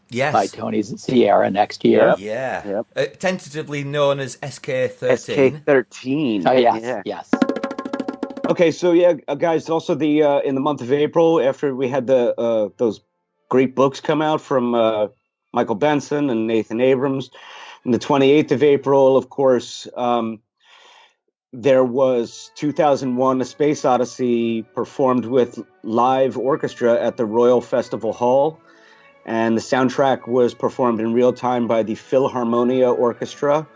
Yes. By Tony Sierra next year. Yeah. Tentatively known as SK-13. SK-13. Oh, yes. Yes. Okay, so guys, also in the month of April, after we had those great books come out from Michael Benson and Nathan Abrams, on the 28th of April, of course, there was 2001: A Space Odyssey performed with live orchestra at the Royal Festival Hall, and the soundtrack was performed in real time by the Philharmonia Orchestra,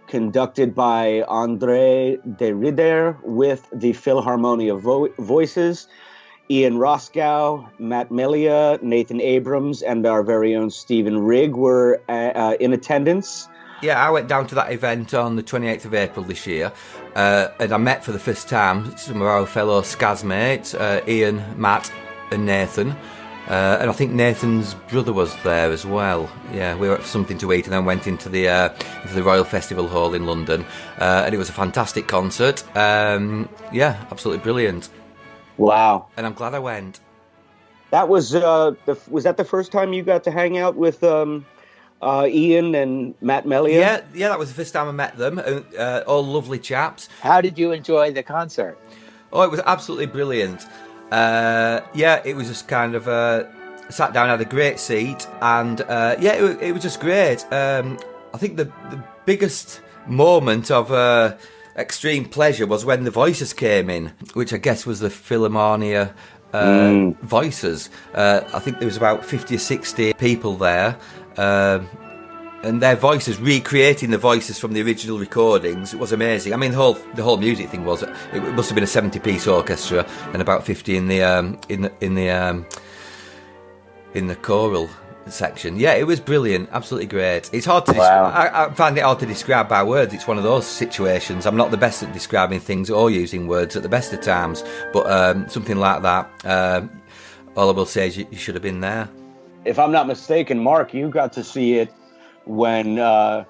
conducted by André de Rider with the Philharmonia Voices. Ian Roscoe, Matt Melia, Nathan Abrams, and our very own Stephen Rigg were in attendance. Yeah, I went down to that event on the 28th of April this year, and I met for the first time some of our fellow SKAS mates, Ian, Matt, and Nathan. And I think Nathan's brother was there as well. Yeah, we were for something to eat and then went into the Royal Festival Hall in London. And it was a fantastic concert. Yeah, absolutely brilliant. Wow. And I'm glad I went. That was was that the first time you got to hang out with Ian and Matt Melia? Yeah, that was the first time I met them. All lovely chaps. How did you enjoy the concert? Oh, it was absolutely brilliant. Yeah, it was just kind of sat down, had a great seat, and yeah, it was just great. I think the biggest moment of extreme pleasure was when the Voices came in, which I guess was the Philharmonia Voices. I think there was about 50 or 60 people there. And their voices, recreating the voices from the original recordings, it was amazing. I mean, the whole music thing was, it must have been a 70-piece orchestra and about 50 in the choral section. Yeah, it was brilliant, absolutely great. It's hard to I find it hard to describe by words. It's one of those situations. I'm not the best at describing things or using words at the best of times, but something like that. All I will say is you should have been there. If I'm not mistaken, Mark, you got to see it when the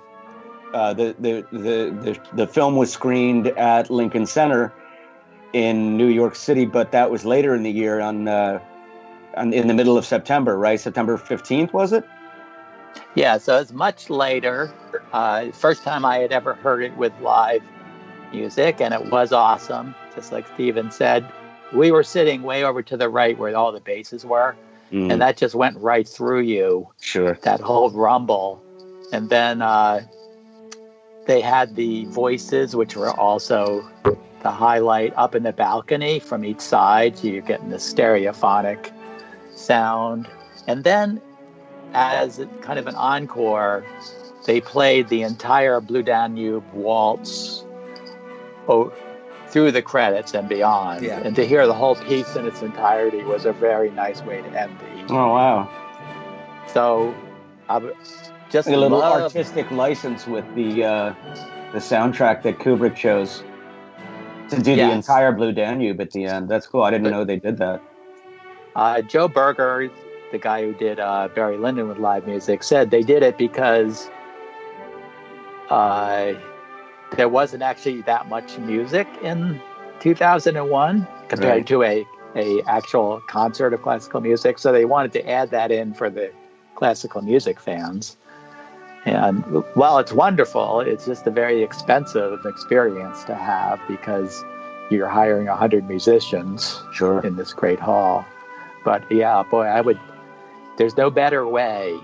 film was screened at Lincoln Center in New York City, but that was later in the year in the middle of September, right? September 15th, was it? Yeah, so it's much later. First time I had ever heard it with live music, and it was awesome. Just like Stephen said, we were sitting way over to the right where all the basses were. And that just went right through you. Sure. That whole rumble. And then they had the Voices, which were also the highlight, up in the balcony from each side. So you're getting the stereophonic sound. And then as kind of an encore, they played the entire Blue Danube Waltz through the credits and beyond. Yeah. And to hear the whole piece in its entirety was a very nice way to end the evening. Oh, wow. So I just a little artistic license with the soundtrack that Kubrick chose to do the entire Blue Danube at the end. That's cool. I didn't know they did that. Joe Berger, the guy who did Barry Lyndon with live music, said they did it because there wasn't actually that much music in 2001 compared to a actual concert of classical music. So they wanted to add that in for the classical music fans. And while it's wonderful, it's just a very expensive experience to have because you're hiring 100 musicians in this great hall. But yeah, boy, there's no better way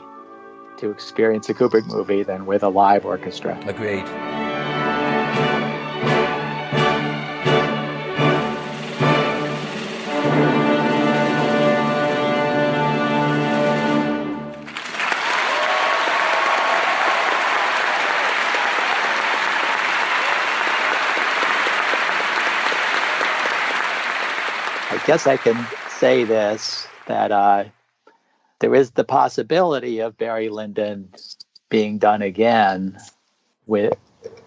to experience a Kubrick movie than with a live orchestra. Agreed. I guess I can say this, that there is the possibility of Barry Lyndon being done again with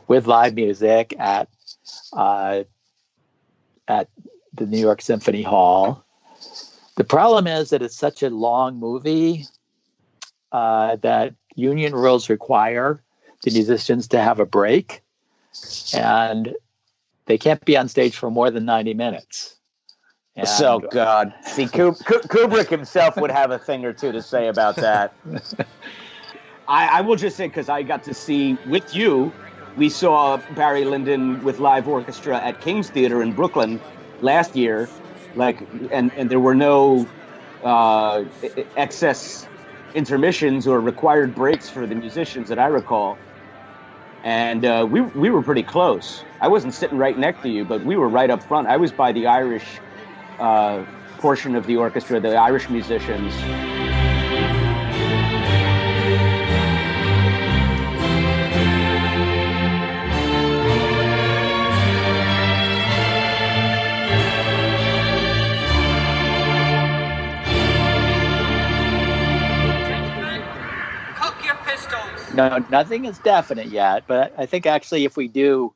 live music at the New York Symphony Hall. The problem is that it's such a long movie that union rules require the musicians to have a break, and they can't be on stage for more than 90 minutes. And, so, God. See, Kubrick himself would have a thing or two to say about that. I will just say, because I got to see, with you, we saw Barry Lyndon with live orchestra at King's Theater in Brooklyn last year, and there were no excess intermissions or required breaks for the musicians that I recall. And we were pretty close. I wasn't sitting right next to you, but we were right up front. I was by the Irish portion of the orchestra, the Irish musicians. No, nothing is definite yet, but I think actually if we do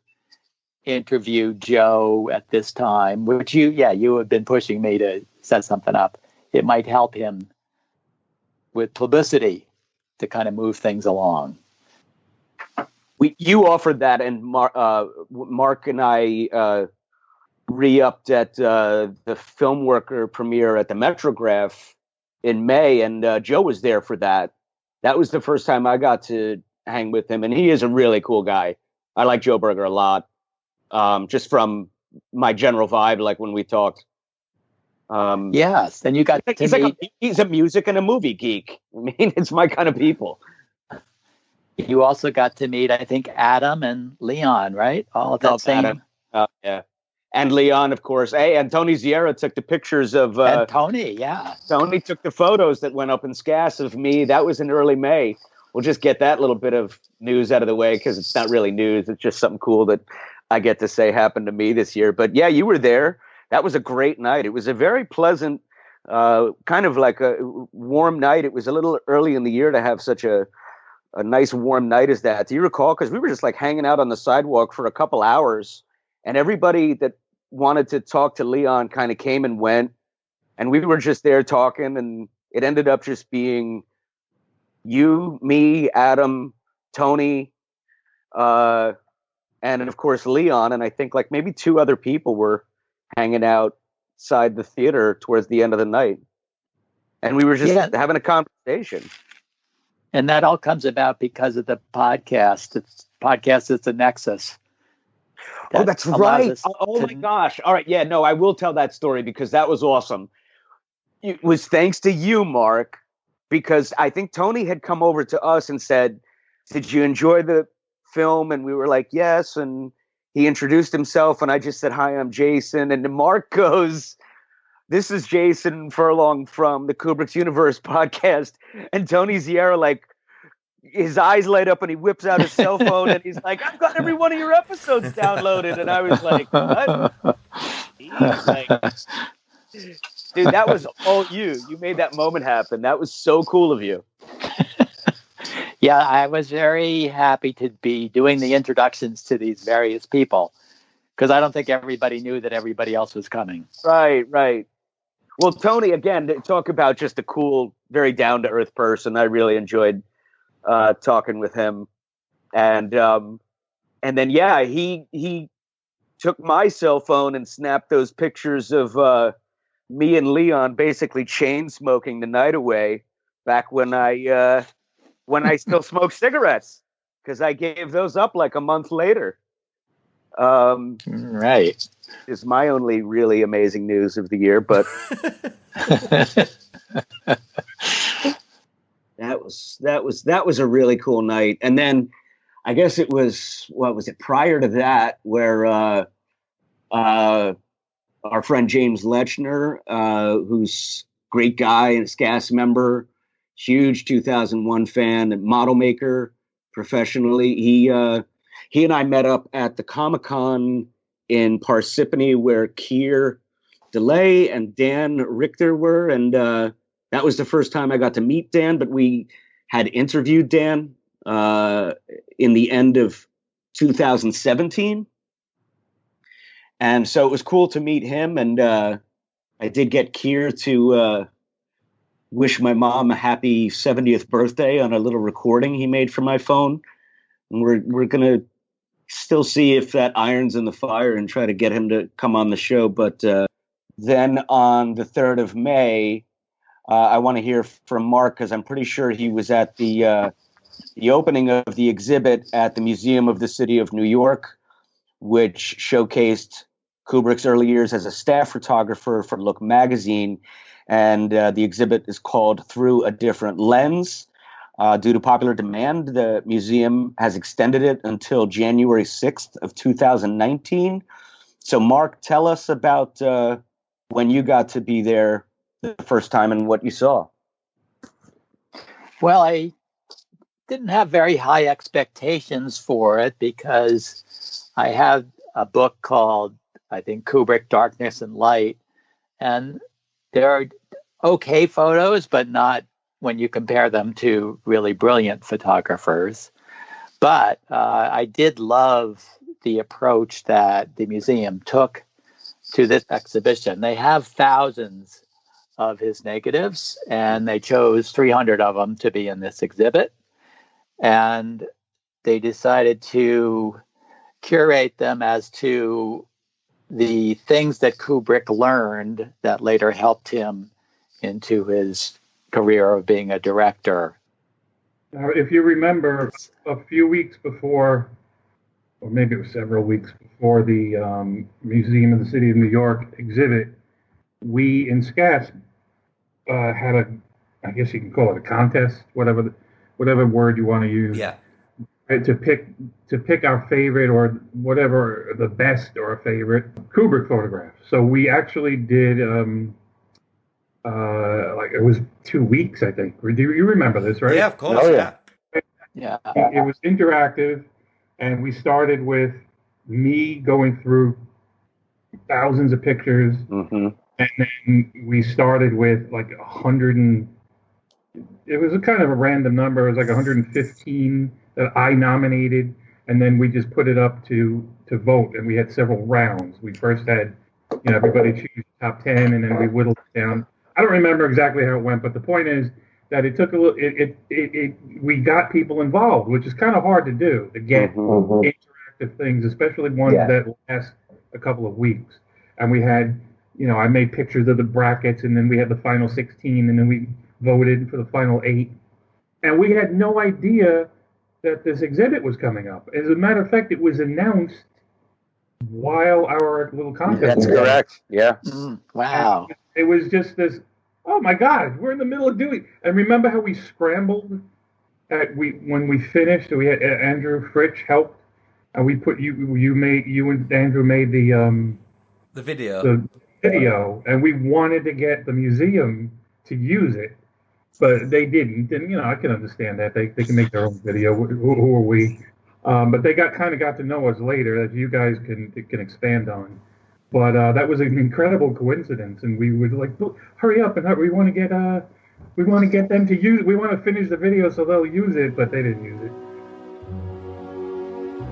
interview Joe at this time, which you have been pushing me to set something up, it might help him with publicity to kind of move things along. You offered that, and Mark and I re-upped at the Film Worker premiere at the Metrograph in May, and Joe was there for that. That was the first time I got to hang with him, and he is a really cool guy. I like Joe Berger a lot, just from my general vibe, like when we talked. Yes, and you got to meet... he's a music and a movie geek. I mean, it's my kind of people. You also got to meet, I think, Adam and Leon, right? All of that same... Adam. Yeah. And Leon, of course. Hey, and Tony Zierra took the pictures of... and Tony, yeah. Tony took the photos that went up in SKAS of me. That was in early May. We'll just get that little bit of news out of the way, because it's not really news. It's just something cool that I get to say happened to me this year. But yeah, you were there. That was a great night. It was a very pleasant, kind of like a warm night. It was a little early in the year to have such a nice warm night as that. Do you recall? Because we were just like hanging out on the sidewalk for a couple hours, and everybody that wanted to talk to Leon kind of came and went, and we were just there talking, and it ended up just being you, me, Adam, Tony, and of course Leon, and I think like maybe two other people were hanging outside the theater towards the end of the night, and we were just having a conversation. And that all comes about because of the podcast. It's a nexus. That's right. Oh my gosh. All right. Yeah, no, I will tell that story because that was awesome. It was thanks to you, Mark, because I think Tony had come over to us and said, "Did you enjoy the film?" And we were like, "Yes." And he introduced himself, and I just said, "Hi, I'm Jason." And then Mark goes, "This is Jason Furlong from the Kubrick's Universe podcast." And Tony Zierra, like, his eyes light up and he whips out his cell phone and he's like, "I've got every one of your episodes downloaded." And I was like, "What?" He's like, dude, that was all you. You made that moment happen. That was so cool of you. Yeah, I was very happy to be doing the introductions to these various people because I don't think everybody knew that everybody else was coming. Right. Well, Tony, again, to talk about just a cool, very down-to-earth person. I really enjoyed talking with him. And then, yeah, he took my cell phone and snapped those pictures of me and Leon basically chain smoking the night away back when I still smoked cigarettes, because I gave those up like a month later. Right. Is my only really amazing news of the year, but that was a really cool night. And then I guess it was, what was it, prior to that, where our friend James Lechner, who's a great guy and a SKAS member, huge 2001 fan and model maker professionally. He and I met up at the Comic-Con in Parsippany, where Keir DeLay and Dan Richter were. And that was the first time I got to meet Dan, but we had interviewed Dan in the end of 2017. And so it was cool to meet him. And I did get Keir to wish my mom a happy 70th birthday on a little recording he made for my phone. And we're going to still see if that iron's in the fire and try to get him to come on the show. But then on the 3rd of May, I want to hear from Mark, because I'm pretty sure he was at the opening of the exhibit at the Museum of the City of New York, which showcased Kubrick's early years as a staff photographer for Look magazine. And the exhibit is called Through a Different Lens. Due to popular demand, the museum has extended it until January 6th of 2019. So, Mark, tell us about when you got to be there the first time and what you saw. Well, I didn't have very high expectations for it because I had a book called, I think, Kubrick, Darkness and Light. And there are okay photos, but not when you compare them to really brilliant photographers. But I did love the approach that the museum took to this exhibition. They have thousands of his negatives, and they chose 300 of them to be in this exhibit. And they decided to curate them as to the things that Kubrick learned that later helped him into his career of being a director. Now, if you remember, a few weeks before, or maybe it was several weeks before the Museum of the City of New York exhibit, we in SKAS had a, I guess you can call it a contest, whatever word you want to use. Yeah. To pick our favorite or whatever, the best or a favorite Kubrick photograph. So we actually did like it was 2 weeks, I think. Do you remember this, right? Yeah, of course. Oh, yeah. Yeah. It was interactive, and we started with me going through thousands of pictures, and then we started with like 100 and it was a kind of a random number. It was like 115 that I nominated, and then we just put it up to vote, and we had several rounds. We first had, everybody choose top 10, and then we whittled it down. I don't remember exactly how it went, but the point is that it took a little. We got people involved, which is kind of hard to do, to get interactive things, especially ones that last a couple of weeks. And we had, I made pictures of the brackets, and then we had the final 16, and then we voted for the final 8. And we had no idea that this exhibit was coming up. As a matter of fact, it was announced while our little contest. That's correct. Yeah. Wow. And it was just this. Oh my God, we're in the middle of doing. And remember how we scrambled when we finished? We had Andrew Fritsch helped, and we put you and Andrew made the video. The video, and we wanted to get the museum to use it. But they didn't, and I can understand that they can make their own video. Who are we? But they got to know us later, that you guys can expand on. But that was an incredible coincidence, and we would like hurry up and we want to get them to use. We want to finish the video so they'll use it, but they didn't use it.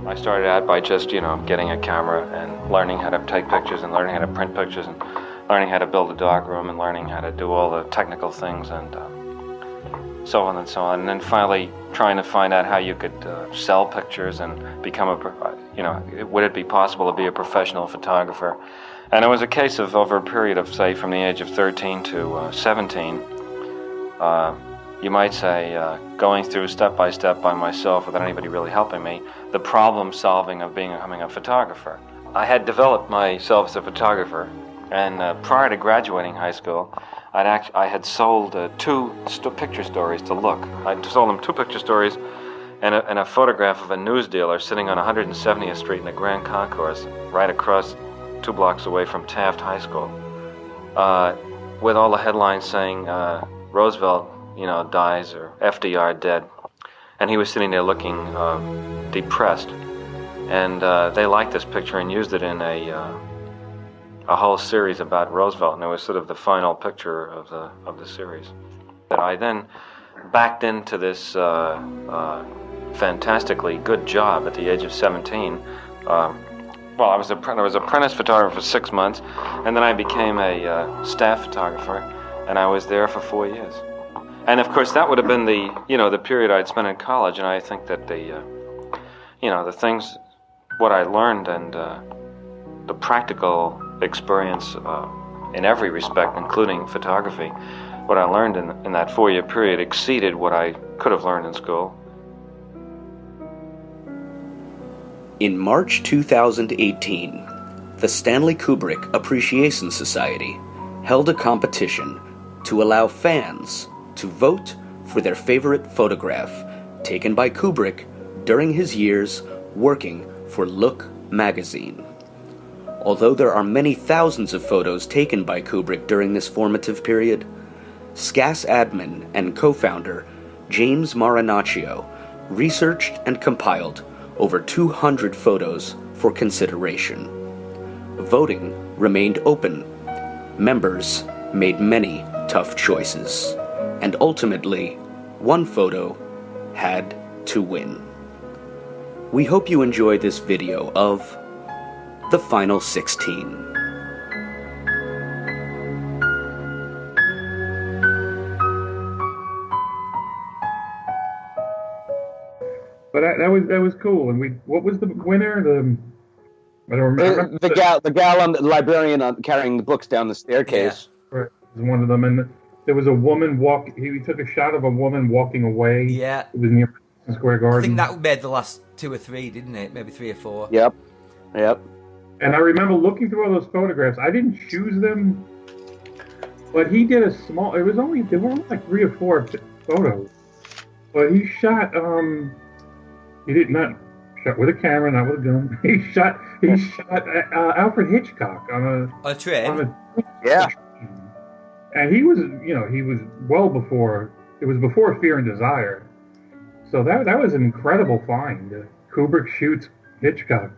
I started out by just getting a camera and learning how to take pictures and learning how to print pictures and learning how to build a darkroom and learning how to do all the technical things and so on and so on, and then finally trying to find out how you could sell pictures and become would it be possible to be a professional photographer? And it was a case of, over a period of, say, from the age of 13 to 17, you might say, going through step by step by myself without anybody really helping me, the problem solving of becoming a photographer. I had developed myself as a photographer, and prior to graduating high school, I had sold 2 picture stories to Look. I sold them 2 picture stories and a photograph of a news dealer sitting on 170th Street in the Grand Concourse, right across 2 blocks away from Taft High School, with all the headlines saying Roosevelt, dies, or FDR dead. And he was sitting there looking depressed. And they liked this picture and used it in a whole series about Roosevelt, and it was sort of the final picture of the series. That I then backed into this fantastically good job at the age of 17. I was apprentice photographer for 6 months, and then I became a staff photographer, and I was there for 4 years. And of course, that would have been the period I'd spent in college, and I think that the things, what I learned, and the practical experience in every respect, including photography, what I learned in that 4-year period exceeded what I could have learned in school. In March 2018, the Stanley Kubrick Appreciation Society held a competition to allow fans to vote for their favorite photograph taken by Kubrick during his years working for Look magazine. Although there are many thousands of photos taken by Kubrick during this formative period, SKAS admin and co-founder James Marinaccio researched and compiled over 200 photos for consideration. Voting remained open. Members made many tough choices, and ultimately, one photo had to win. We hope you enjoy this video of The Final 16. But that was cool. And what was the winner? I don't remember. The gal on the librarian carrying the books down the staircase. Yeah. Right, was one of them, and there was a woman He took a shot of a woman walking away. Yeah, it was near Madison Square Garden. I think that made the last 2 or 3, didn't it? Maybe 3 or 4. Yep. And I remember looking through all those photographs. I didn't choose them, but he did a small. There were only like 3 or 4 photos, but he shot. He did not shot with a camera, not with a gun. He shot Alfred Hitchcock on a train. Yeah. And he was well before. It was before Fear and Desire. So that was an incredible find. Kubrick shoots Hitchcock.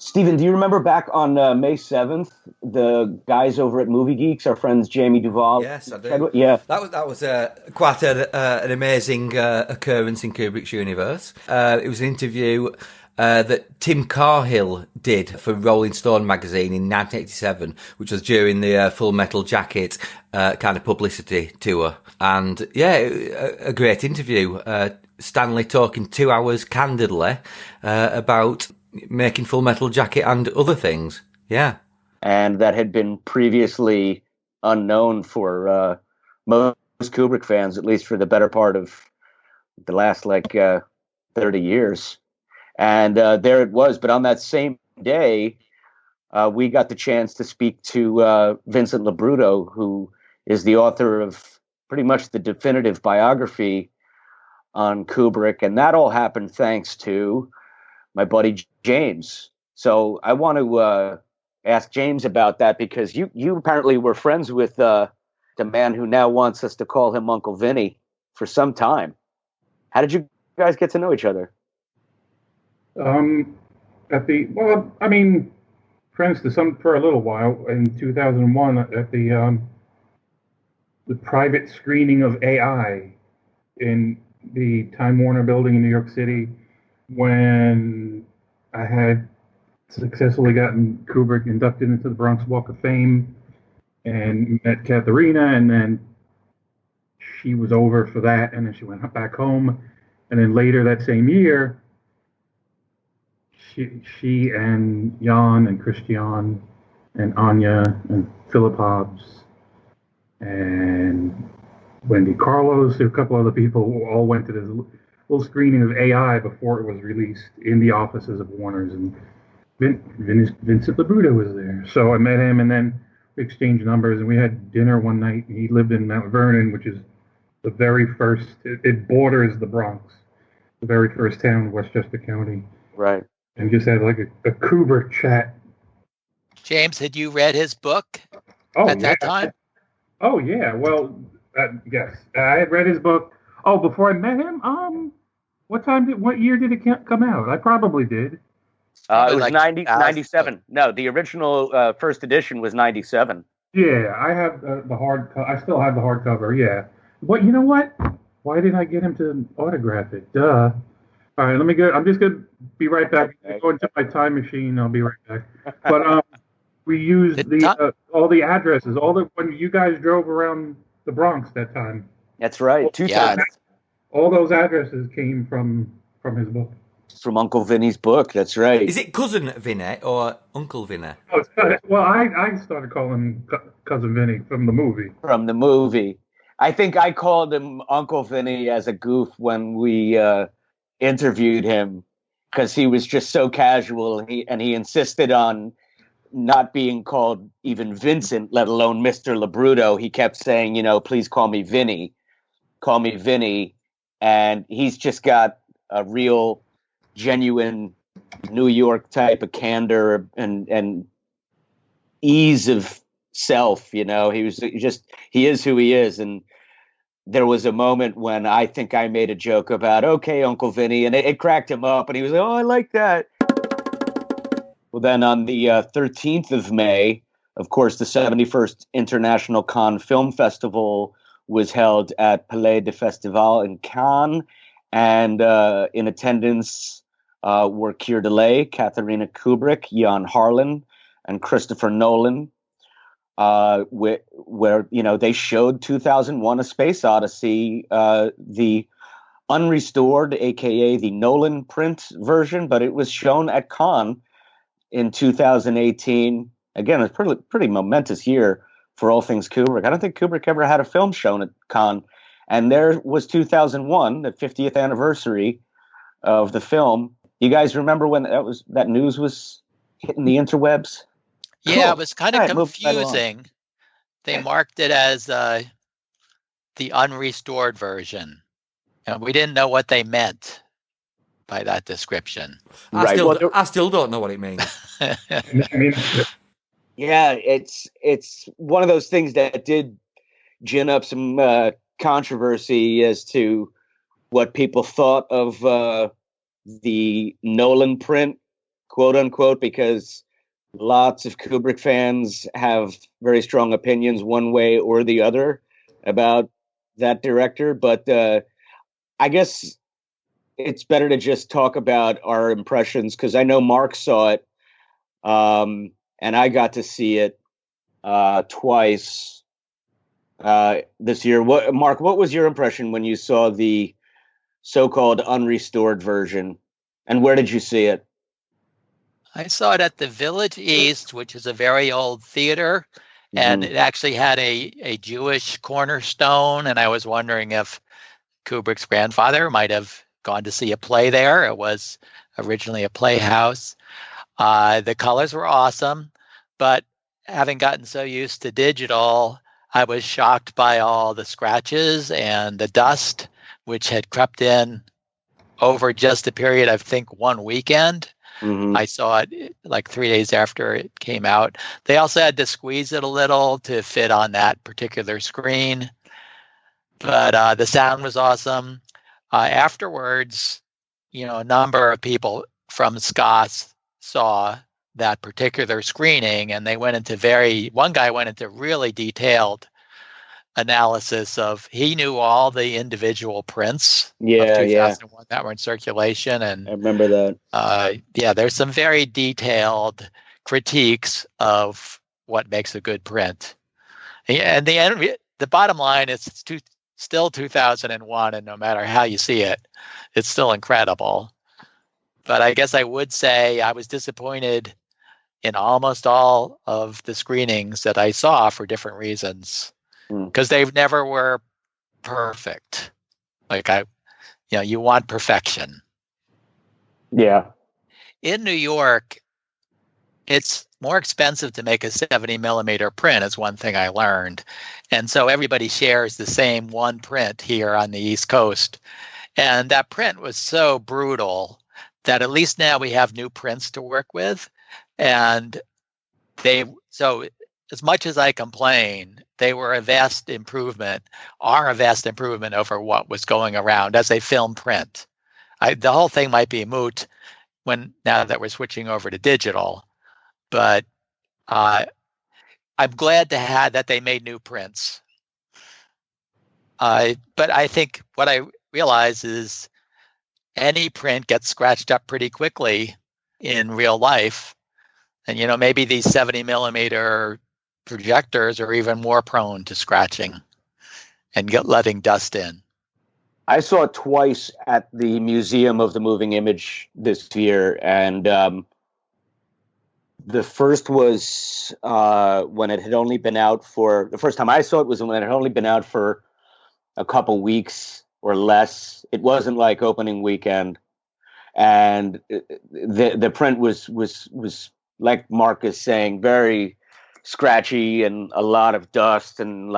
Stephen, do you remember back on May 7th, the guys over at Movie Geeks, our friends Jamie Duvall? Yes, I do. Yeah. That was quite an amazing occurrence in Kubrick's universe. It was an interview that Tim Cahill did for Rolling Stone magazine in 1987, which was during the Full Metal Jacket kind of publicity tour. And yeah, a great interview. Stanley talking 2 hours candidly about making Full Metal Jacket and other things. Yeah. And that had been previously unknown for most Kubrick fans, at least for the better part of the last 30 years. And there it was. But on that same day, we got the chance to speak to Vincent Labruto, who is the author of pretty much the definitive biography on Kubrick. And that all happened thanks to my buddy James. So I want to ask James about that, because you apparently were friends with the man who now wants us to call him Uncle Vinny for some time. How did you guys get to know each other? Friends for a little while. In 2001, at the private screening of AI in the Time Warner building in New York City, when I had successfully gotten Kubrick inducted into the Bronx Walk of Fame and met Katharina, and then she was over for that, and then she went back home. And then later that same year, she and Jan and Christian and Anya and Philip Hobbs and Wendy Carlos, a couple other people, all went to this little screening of AI before it was released in the offices of Warner's, and Vincent Labruto was there. So I met him, and then we exchanged numbers, and we had dinner one night. And he lived in Mount Vernon, which is the very first. It borders the Bronx, the very first town in Westchester County. Right. And just had like a Kubrick chat. James, had you read his book at that time? Oh yeah. Well, yes, I had read his book. Oh, before I met him. What year did it come out? I probably did. It was 97. No, the original first edition was 97. Yeah, I have the hard. I still have the hardcover. Yeah. But you know what? Why didn't I get him to autograph it? Duh. All right, let me go. I'm just gonna be right back. Go into my time machine. I'll be right back. But we used all the addresses. When you guys drove around the Bronx that time. That's right. Two times. All those addresses came from his book. From Uncle Vinny's book. That's right. Is it Cousin Vinny or Uncle Vinny? Well, I started calling him Cousin Vinny from the movie. From the movie. I think I called him Uncle Vinny as a goof when we interviewed him, because he was just so casual, and he insisted on not being called even Vincent, let alone Mr. Labruto. He kept saying, please call me Vinny. Call me Vinny. And he's just got a real, genuine New York type of candor and ease of self. He is who he is. And there was a moment when I think I made a joke about, okay, Uncle Vinny, and it cracked him up, and he was like, oh, I like that. Well, then on the 13th of May, of course, the 71st International Cannes Film Festival was held at Palais de Festival in Cannes, and in attendance were Keir Delay, Katharina Kubrick, Jan Harlan, and Christopher Nolan, where they showed 2001: A Space Odyssey, the unrestored, aka the Nolan print version, but it was shown at Cannes in 2018. Again, it's pretty momentous year for all things Kubrick. I don't think Kubrick ever had a film shown at Cannes, and there was 2001, the 50th anniversary of the film. You guys remember when that news was hitting the interwebs? Yeah, Cool. it was kind of confusing. They marked it as the unrestored version, and we didn't know what they meant by that description. I still don't know what it means. Yeah, it's one of those things that did gin up some controversy as to what people thought of the Nolan print, quote unquote, because lots of Kubrick fans have very strong opinions one way or the other about that director. But I guess it's better to just talk about our impressions, because I know Mark saw it, and I got to see it twice this year. Mark, what was your impression when you saw the so-called unrestored version, and where did you see it? I saw it at the Village East, which is a very old theater, and it actually had a Jewish cornerstone, and I was wondering if Kubrick's grandfather might have gone to see a play there. It was originally a playhouse. The colors were awesome, but having gotten so used to digital, I was shocked by all the scratches and the dust, which had crept in over just a period, I think, one weekend. I saw it like 3 days after it came out. They also had to squeeze it a little to fit on that particular screen. But the sound was awesome. Afterwards, a number of people from SKAS saw that particular screening, and they went into one guy went into really detailed analysis of, he knew all the individual prints of 2001 that were in circulation, and I remember that. There's some very detailed critiques of what makes a good print. And the bottom line is it's still 2001, and no matter how you see it, it's still incredible. But I guess I would say I was disappointed in almost all of the screenings that I saw for different reasons, because they never were perfect. Like you want perfection. Yeah. In New York, it's more expensive to make a 70 millimeter print, is one thing I learned. And so everybody shares the same one print here on the East Coast. And that print was so brutal that at least now we have new prints to work with. And so as much as I complain, they were are a vast improvement over what was going around as a film print. The whole thing might be moot now that we're switching over to digital, but I'm glad that they made new prints. But I think what I realize is any print gets scratched up pretty quickly in real life. And, maybe these 70 millimeter projectors are even more prone to scratching and letting dust in. I saw it twice at the Museum of the Moving Image this year, and the first was when it had only been out for the first time I saw it was when it had only been out for a couple weeks or less. It wasn't like opening weekend, and the print was like Mark is saying, very scratchy and a lot of dust, and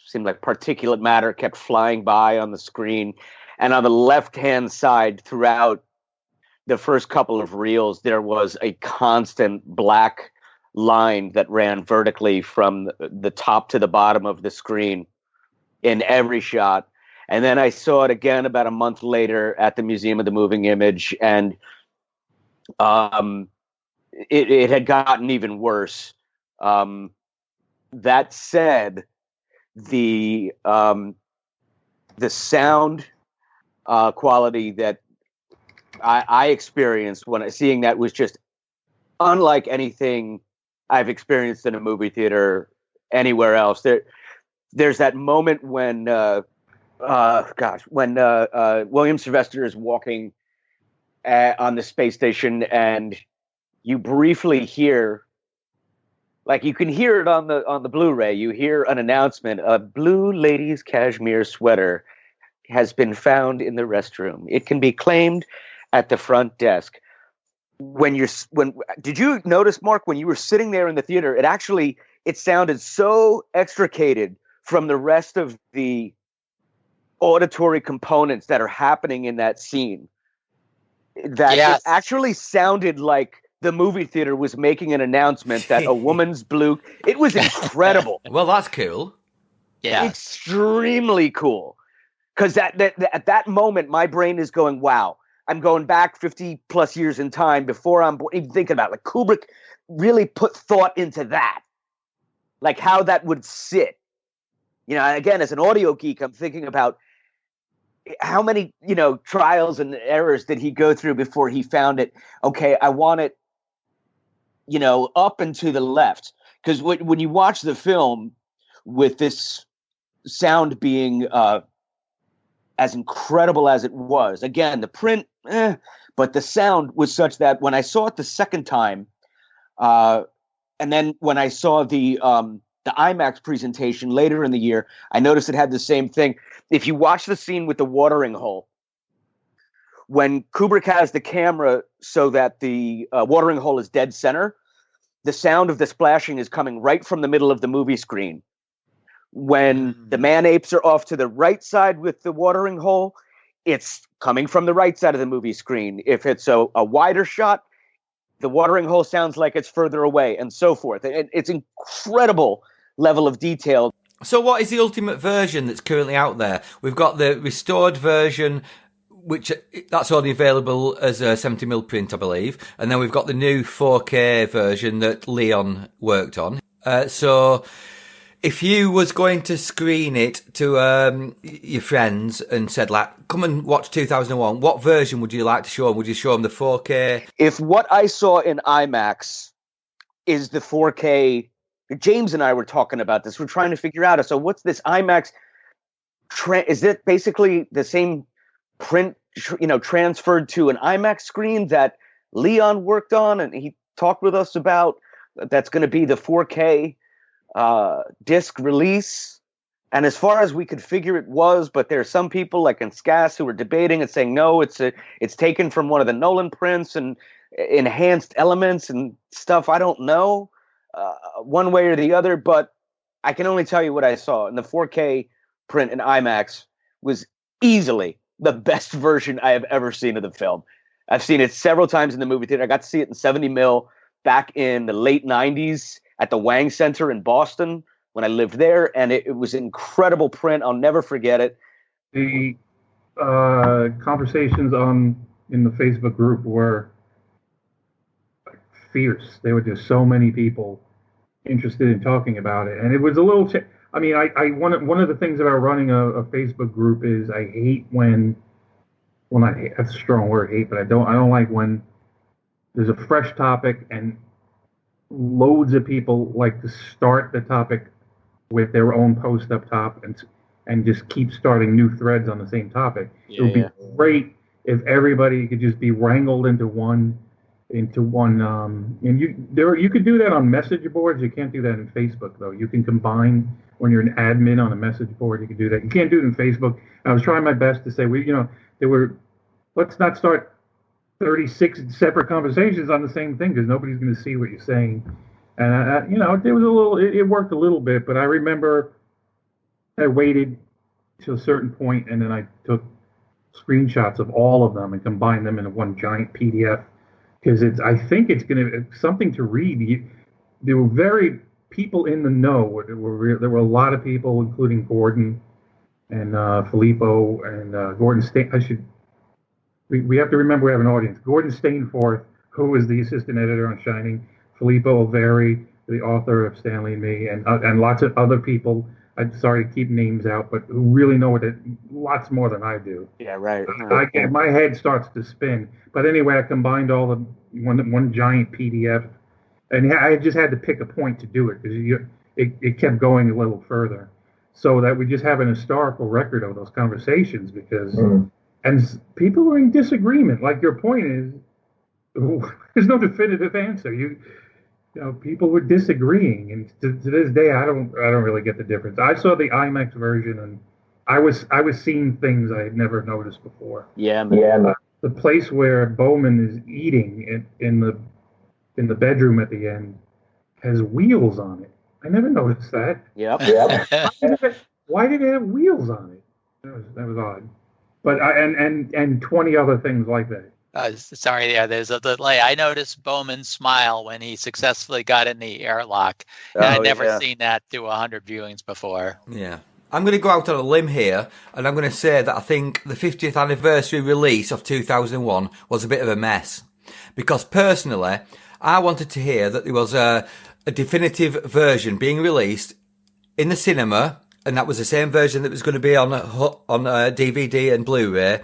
seemed like particulate matter kept flying by on the screen. And on the left-hand side, throughout the first couple of reels, there was a constant black line that ran vertically from the top to the bottom of the screen in every shot. And then I saw it again about a month later at the Museum of the Moving Image, and it had gotten even worse. That said, the sound quality that I experienced when seeing that was just unlike anything I've experienced in a movie theater anywhere else. There's that moment when, when William Sylvester is walking on the space station, and you briefly hear, like you can hear it on the Blu-ray. You hear an announcement: a blue lady's cashmere sweater has been found in the restroom. It can be claimed at the front desk. Did you notice, Mark, when you were sitting there in the theater, it sounded so extricated from the rest of the auditory components that are happening in that scene that it actually sounded like the movie theater was making an announcement that a woman's blue. It was incredible. Well, that's cool. Yeah, extremely cool. Because at that moment, my brain is going, wow, I'm going back 50 plus years in time before I'm even thinking about it. Like Kubrick really put thought into that, like how that would sit. You know, again, as an audio geek, I'm thinking about how many, trials and errors did he go through before he found it? Okay, I want it, up and to the left. Because when you watch the film with this sound being as incredible as it was, again, the print, but the sound was such that when I saw it the second time, and then when I saw the IMAX presentation later in the year, I noticed it had the same thing. If you watch the scene with the watering hole, when Kubrick has the camera so that the watering hole is dead center, the sound of the splashing is coming right from the middle of the movie screen. When the man-apes are off to the right side with the watering hole, it's coming from the right side of the movie screen. If it's a wider shot, the watering hole sounds like it's further away, and so forth. It's incredible level of detail. So what is the ultimate version that's currently out there? We've got the restored version, which that's only available as a 70mm print, I believe. And then we've got the new 4K version that Leon worked on. So if you was going to screen it to your friends and said, like, come and watch 2001, what version would you like to show them? Would you show them the 4K? If what I saw in IMAX is the 4K, James and I were talking about this. We're trying to figure out, so what's this IMAX? Is it basically the same print, transferred to an IMAX screen that Leon worked on and he talked with us about? That's going to be the 4K disc release. And as far as we could figure, it was. But there are some people like in SKAS who were debating and saying no, it's taken from one of the Nolan prints and enhanced elements and stuff. I don't know. One way or the other, but I can only tell you what I saw. And the 4K print in IMAX was easily the best version I have ever seen of the film. I've seen it several times in the movie theater. I got to see it in 70mm back in the late 90s at the Wang Center in Boston when I lived there, and it was incredible print. I'll never forget it. The conversations in the Facebook group were fierce. There were just so many people interested in talking about it, and it was a little. One of the things about running a Facebook group is I hate when that's a strong word, hate, but I don't like when there's a fresh topic and loads of people like to start the topic with their own post up top and just keep starting new threads on the same topic. It would be great if everybody could just be wrangled into one. And you could do that on message boards. You can't do that in Facebook, though. You can combine when you're an admin on a message board. You can do that. You can't do it in Facebook. I was trying my best to say, let's not start 36 separate conversations on the same thing because nobody's going to see what you're saying. And there was it worked a little bit, but I remember I waited to a certain point and then I took screenshots of all of them and combined them into one giant PDF. Because I think it's going to something to read. There were people in the know. There were a lot of people, including Gordon and Filippo and Gordon Stain. We have to remember we have an audience. Gordon Stainforth, who was the assistant editor on Shining, Filippo Overi, the author of Stanley and Me, and lots of other people. I'm sorry to keep names out, but who really know it lots more than I do. Yeah, right. My head starts to spin. But anyway, I combined all the one giant PDF, and I just had to pick a point to do it because it kept going a little further, so that we just have an historical record of those conversations because and people were in disagreement. Like your point is, there's no definitive answer. You know, people were disagreeing, and to this day, I don't really get the difference. I saw the IMAX version, and I was seeing things I had never noticed before. Yeah, man. The place where Bowman is eating in the bedroom at the end has wheels on it. I never noticed that. Yep. Why did it have wheels on it? That was odd. But and 20 other things like that. Sorry, there's a delay. I noticed Bowman's smile when he successfully got in the airlock. And I'd never seen that do 100 viewings before. Yeah. I'm going to go out on a limb here, and I'm going to say that I think the 50th anniversary release of 2001 was a bit of a mess. Because personally, I wanted to hear that there was a definitive version being released in the cinema, and that was the same version that was going to be on DVD and Blu-ray.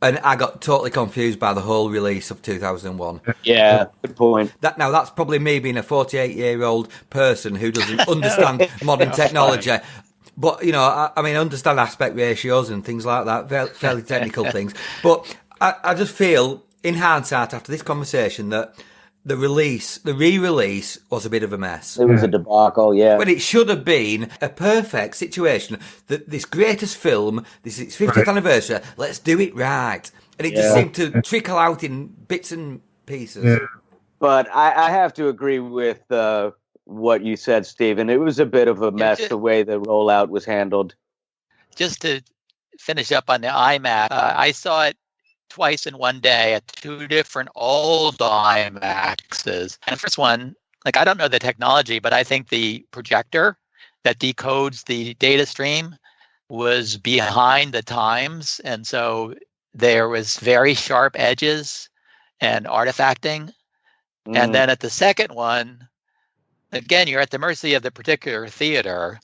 And I got totally confused by the whole release of 2001. Yeah, good point. That's probably me being a 48-year-old person who doesn't understand modern technology. Fine. But, you know, I mean, understand aspect ratios and things like that, fairly technical things. But I just feel, in hindsight, after this conversation, that the re-release was a bit of a mess. It was a debacle, yeah. But it should have been a perfect situation that this greatest film, this is its 50th anniversary, let's do it right. And it just seemed to trickle out in bits and pieces. Yeah. But I have to agree with what you said, Stephen. It was a bit of a mess the way the rollout was handled. Just to finish up on the iMac, I saw it twice in one day at two different old IMAXs. And the first one, I don't know the technology, but I think the projector that decodes the data stream was behind the times. And so there was very sharp edges and artifacting. And then at the second one, again, you're at the mercy of the particular theater.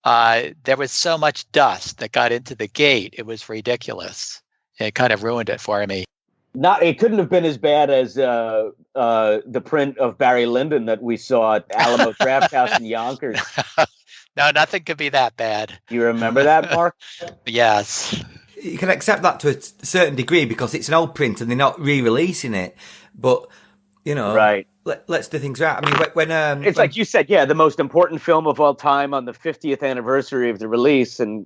There was so much dust that got into the gate. It was ridiculous. It kind of ruined it for me. It couldn't have been as bad as the print of Barry Lyndon that we saw at Alamo Draft House in Yonkers. No, nothing could be that bad. You remember that, Mark? Yes. You can accept that to a certain degree because it's an old print and they're not re-releasing it. But, you know, right. Let's do things right. I mean, when like you said, the most important film of all time on the 50th anniversary of the release, and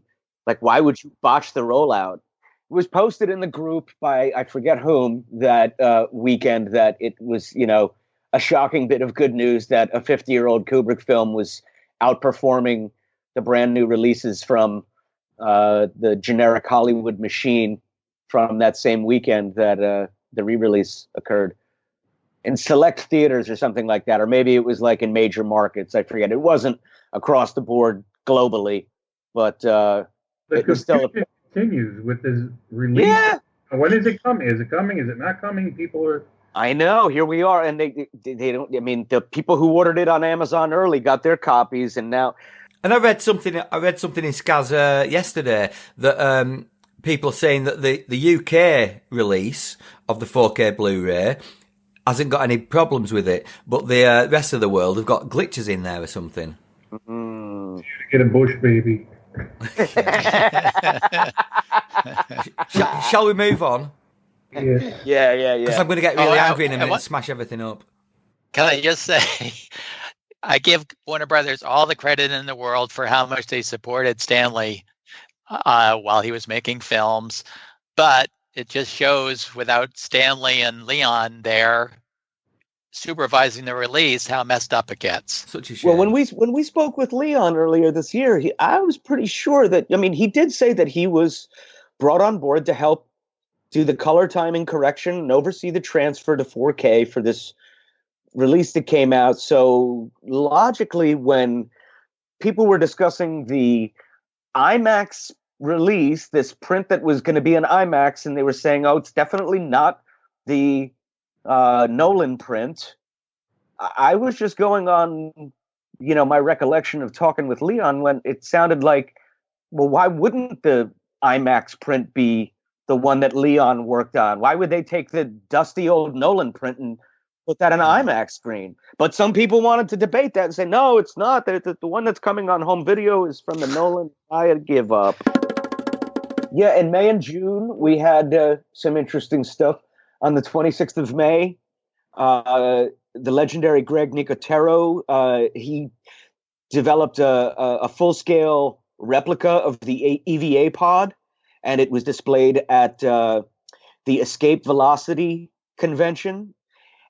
why would you botch the rollout? It was posted in the group by I forget whom that weekend that it was, a shocking bit of good news that a 50-year-old Kubrick film was outperforming the brand new releases from the generic Hollywood machine from that same weekend that the re-release occurred. In select theaters or something like that, or maybe it was in major markets. I forget. It wasn't across the board globally, but it was still. Continues with this release. Yeah. When is it coming? Is it coming? Is it not coming? People are. I know. Here we are, and they don't. I mean, the people who ordered it on Amazon early got their copies, and now. And I read something in SKAS yesterday that people are saying that the UK release of the 4K Blu-ray hasn't got any problems with it, but the rest of the world have got glitches in there or something. Get a Bush baby. Shall we move on? Yeah. Because I'm going to get really angry in a minute and smash everything up. Can I just say, I give Warner Brothers all the credit in the world for how much they supported Stanley while he was making films, but it just shows without Stanley and Leon there supervising the release how messed up it gets. Such a shame. Well, when we spoke with Leon earlier this year, I was pretty sure that he did say that he was brought on board to help do the color timing correction and oversee the transfer to 4K for this release that came out. So logically, when people were discussing the IMAX release, this print that was going to be an IMAX, and they were saying, oh, it's definitely not the Nolan print. I was just going on my recollection of talking with Leon, when it sounded like, well, why wouldn't the IMAX print be the one that Leon worked on? Why would they take the dusty old Nolan print and put that on an IMAX screen? But some people wanted to debate that and say, no, it's not. The one that's coming on home video is from the Nolan. I give up. Yeah, in May and June, we had some interesting stuff. On the 26th of May, the legendary Greg Nicotero, he developed a full-scale replica of the EVA pod, and it was displayed at the Escape Velocity convention.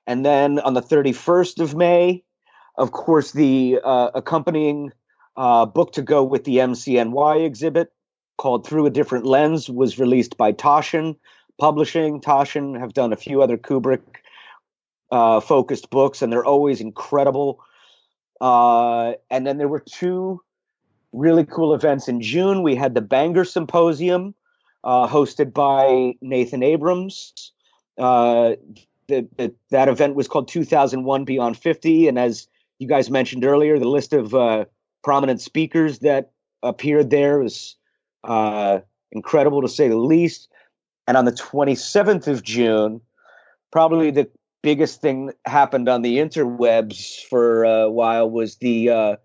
And then on the 31st of May, of course, the accompanying book to go with the MCNY exhibit called Through a Different Lens was released by Taschen Publishing. Taschen have done a few other Kubrick focused books, and they're always incredible. And then there were two really cool events in June. We had the Banger Symposium, hosted by Nathan Abrams. That event was called 2001 Beyond 50. And as you guys mentioned earlier, the list of prominent speakers that appeared there was incredible, to say the least. And on the 27th of June, probably the biggest thing happened on the interwebs for a while was the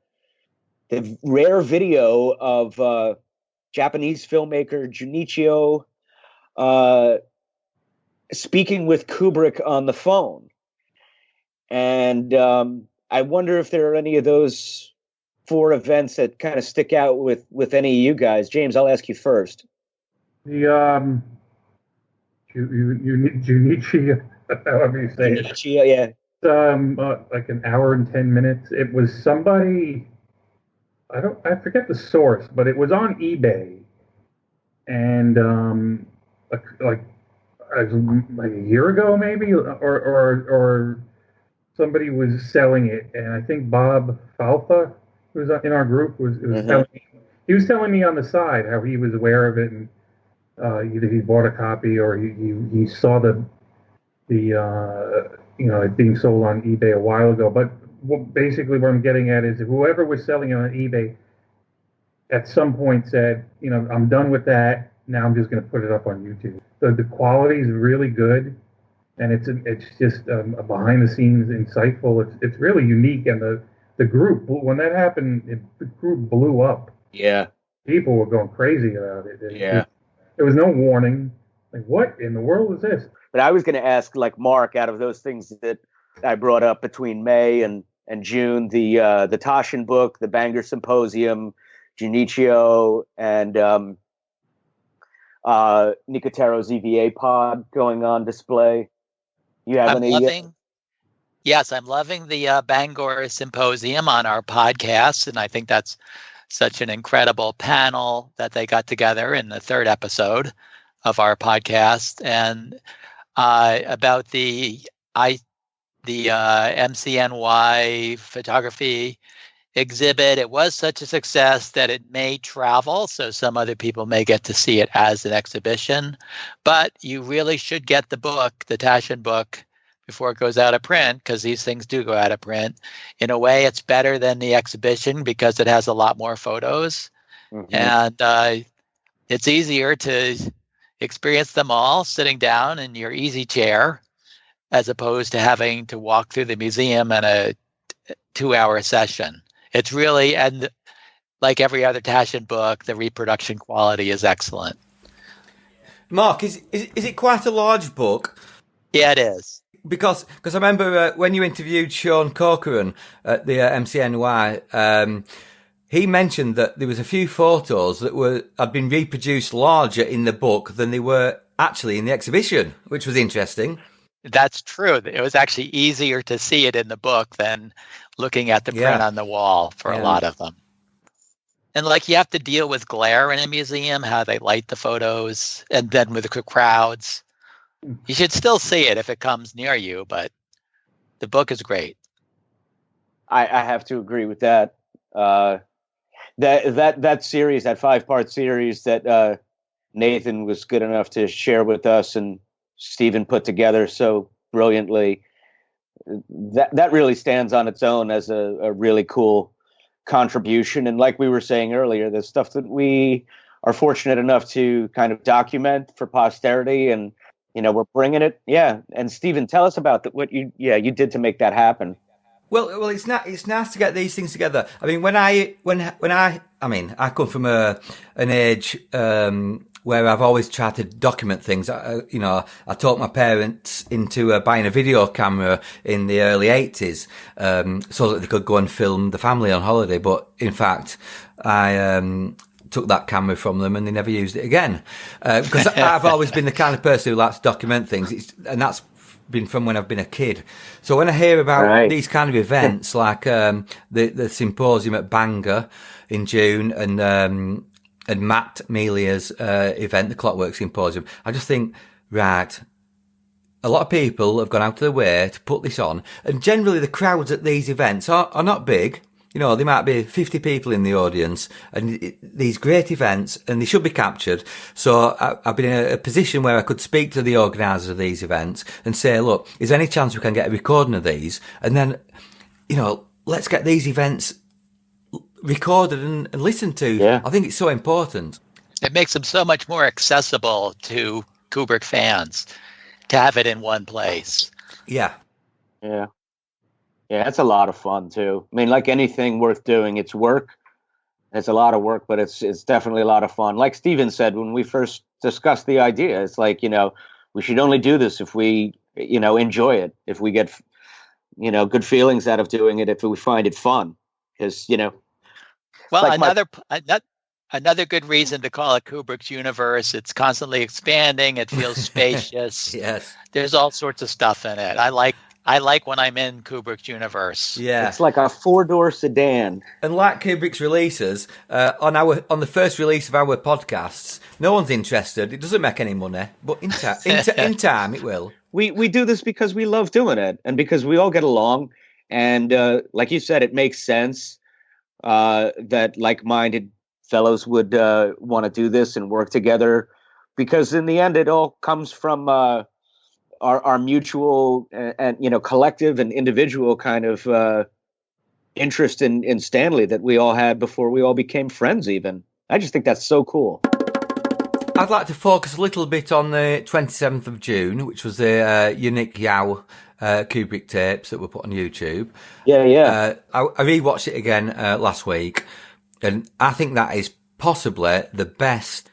rare video of Japanese filmmaker Junichio speaking with Kubrick on the phone. And I wonder if there are any of those four events that kind of stick out with any of you guys. James, I'll ask you first. The Junichio, however you say it. Junichio, yeah. Like an hour and 10 minutes. It was somebody, I forget the source, but it was on eBay. And like a year ago maybe, or somebody was selling it, and I think Bob Falfa, who was in our group, was telling me on the side how he was aware of it, and either he bought a copy or he saw the it being sold on eBay a while ago. But basically what I'm getting at is whoever was selling it on eBay at some point said, I'm done with that. Now I'm just going to put it up on YouTube. The quality is really good, and it's just a behind the scenes insightful. It's really unique, and the group, when that happened, the group blew up. Yeah, people were going crazy about it. Yeah, there was no warning. Like, what in the world is this? But I was going to ask, like Mark, out of those things that I brought up between May and June, the Taschen book, the Banger Symposium, Junichio, and Nicotero's EVA pod going on display. You have Yes, I'm loving the Bangor Symposium on our podcast, and I think that's such an incredible panel that they got together in the third episode of our podcast, and about the MCNY photography exhibit. It was such a success that it may travel, so some other people may get to see it as an exhibition. But you really should get the book, the Taschen book, before it goes out of print, because these things do go out of print. In a way, it's better than the exhibition because it has a lot more photos. Mm-hmm. And it's easier to experience them all sitting down in your easy chair, as opposed to having to walk through the museum in a 2-hour session. It's really, and like every other Taschen book, the reproduction quality is excellent. Mark, is it quite a large book? Yeah, it is. Because I remember when you interviewed Sean Corcoran at the MCNY, he mentioned that there was a few photos that had been reproduced larger in the book than they were actually in the exhibition, which was interesting. That's true. It was actually easier to see it in the book than looking at the print on the wall for a lot of them. And like, you have to deal with glare in a museum, how they light the photos, and then with the crowds. You should still see it if it comes near you, but the book is great. I have to agree with that. That series, that 5-part series that Nathan was good enough to share with us and Stephen put together so brilliantly, that really stands on its own as a really cool contribution. And like we were saying earlier, the stuff that we are fortunate enough to kind of document for posterity, and we're bringing it. Yeah. And Stephen, tell us about what you did to make that happen. Well, it's nice to get these things together. I mean, I come from an age where I've always tried to document things. I talked my parents into buying a video camera in the early 80s so that they could go and film the family on holiday. But in fact, I took that camera from them and they never used it again because I've always been the kind of person who likes to document things, and that's been from when I've been a kid. So when I hear about these kind of events like the symposium at Bangor in June and Matt Melia's event, the Clockwork Symposium, I just think, right, a lot of people have gone out of their way to put this on, and generally the crowds at these events are not big. There might be 50 people in the audience, and these great events, and they should be captured. So I've been in a position where I could speak to the organisers of these events and say, look, is there any chance we can get a recording of these? And then, let's get these events recorded and listened to. Yeah. I think it's so important. It makes them so much more accessible to Kubrick fans to have it in one place. Yeah. Yeah. Yeah, it's a lot of fun too. I mean, like anything worth doing, it's work. It's a lot of work, but it's definitely a lot of fun. Like Stephen said when we first discussed the idea, it's like, we should only do this if we, enjoy it, if we get, good feelings out of doing it, if we find it fun. Because, Well, like another good reason to call it Kubrick's universe. It's constantly expanding. It feels spacious. Yes. There's all sorts of stuff in it. I like when I'm in Kubrick's universe. Yeah, it's like a 4-door sedan. And like Kubrick's releases, on the first release of our podcasts, no one's interested. It doesn't make any money, but in time it will. We do this because we love doing it, and because we all get along. And like you said, it makes sense that like-minded fellows would want to do this and work together, because in the end, it all comes from our mutual and collective and individual kind of interest in Stanley that we all had before we all became friends. Even I just think that's so cool. I'd like to focus a little bit on the 27th of June, which was the Unique Yao Kubrick tapes that were put on YouTube. Yeah. I rewatched it again last week, and I think that is possibly the best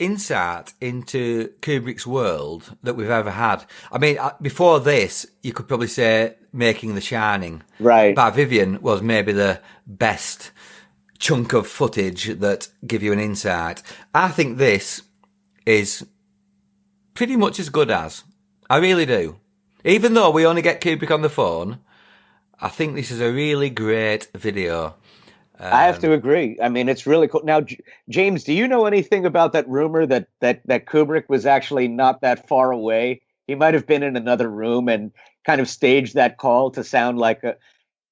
insight into Kubrick's world that we've ever had. I mean, before this, you could probably say Making the Shining. Right. By Vivian was maybe the best chunk of footage that give you an insight. I think this is pretty much as good as. I really do. Even though we only get Kubrick on the phone, I think this is a really great video. I have to agree. I mean, it's really cool. Now, James, do you know anything about that rumor that Kubrick was actually not that far away? He might have been in another room and kind of staged that call to sound like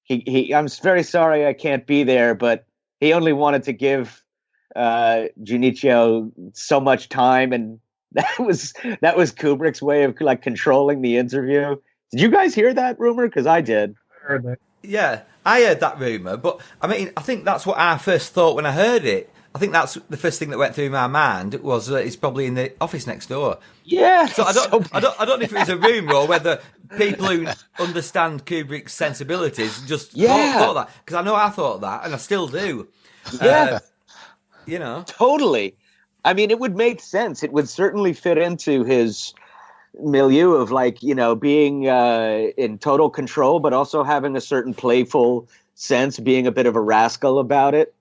I'm very sorry I can't be there, but he only wanted to give Junichio so much time, and that was Kubrick's way of like controlling the interview. Did you guys hear that rumor? Because I did. I heard that. Yeah, I heard that rumour, but I mean, I think that's what I first thought when I heard it. I think that's the first thing that went through my mind was he's probably in the office next door. Yeah. So I don't know if it was a rumour or whether people who understand Kubrick's sensibilities just thought that, because I know I thought that, and I still do. Yeah. Totally. I mean, it would make sense. It would certainly fit into his milieu of being in total control, but also having a certain playful sense, being a bit of a rascal about it.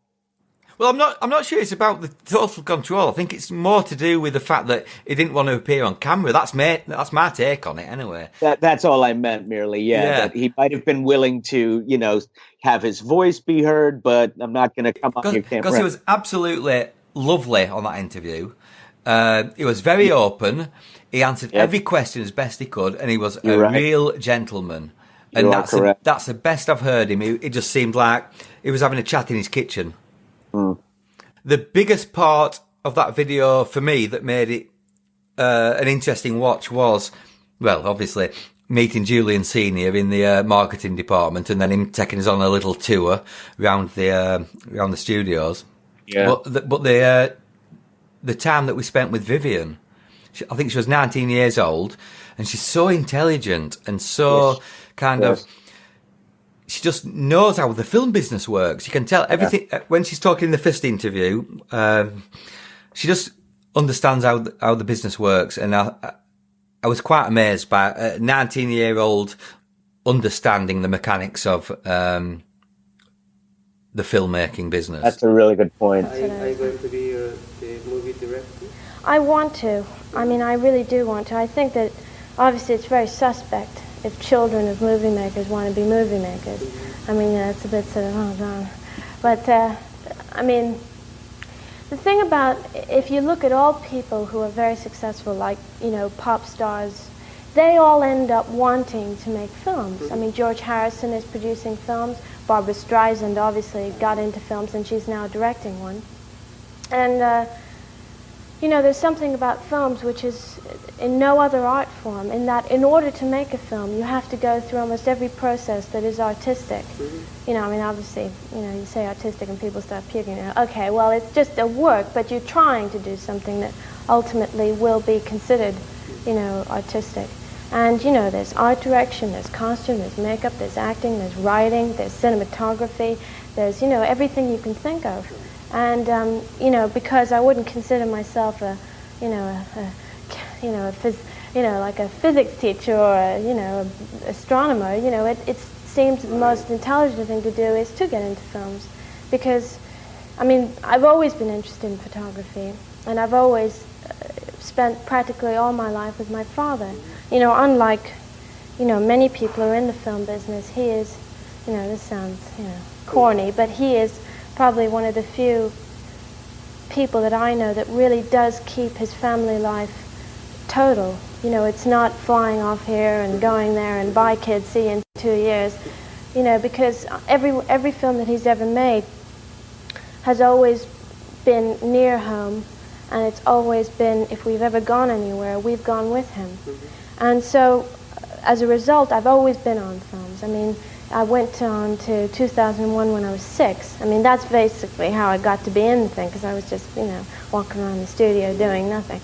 Well, I'm not sure it's about the total control. I think it's more to do with the fact that he didn't want to appear on camera. That's my take on it, anyway. That's all I meant, merely. Yeah. That he might have been willing to, have his voice be heard, but I'm not going to come on your camera. Because he was absolutely lovely on that interview. He was very open. He answered every question as best he could, and he was real gentleman. And that's the best I've heard him. It just seemed like he was having a chat in his kitchen. Mm. The biggest part of that video for me that made it an interesting watch was, well, obviously, meeting Julian Senior in the marketing department, and then him taking us on a little tour around the studios. Yeah. But the time that we spent with Vivian, I think she was 19 years old, and she's so intelligent and so she just knows how the film business works. You can tell everything when she's talking in the first interview. She just understands how the business works, and I was quite amazed by a 19-year-old understanding the mechanics of the filmmaking business. That's a really good point. Are you going to be a movie director? I want to. I mean, I really do want to. I think that obviously it's very suspect if children of movie makers want to be movie makers. I mean, it's a bit sort of, oh, God. But, I mean, the thing about, if you look at all people who are very successful, like, you know, pop stars, they all end up wanting to make films. I mean, George Harrison is producing films. Barbra Streisand obviously got into films, and she's now directing one. And, you know, there's something about films which is in no other art form, in that in order to make a film, you have to go through almost every process that is artistic. You know, I mean, obviously, you know, you say artistic and people start puking. You know, okay, well, it's just a work, but you're trying to do something that ultimately will be considered, you know, artistic. And, you know, there's art direction, there's costume, there's makeup, there's acting, there's writing, there's cinematography, there's, you know, everything you can think of. And, you know, because I wouldn't consider myself a, you know, like a physics teacher or a, you know, astronomer, you know, it seems the most intelligent thing to do is to get into films. Because, I mean, I've always been interested in photography, and I've always spent practically all my life with my father. You know, unlike, you know, many people who are in the film business, he is, you know, this sounds, you know, corny, but he is probably one of the few people that I know that really does keep his family life total. You know, it's not flying off here and going there and bye kids, see you in 2 years. You know, because every film that he's ever made has always been near home, and it's always been, if we've ever gone anywhere, we've gone with him. And so, as a result, I've always been on films. I mean, I went on to 2001 when I was 6. I mean, that's basically how I got to be in the thing, because I was just, you know, walking around the studio doing nothing.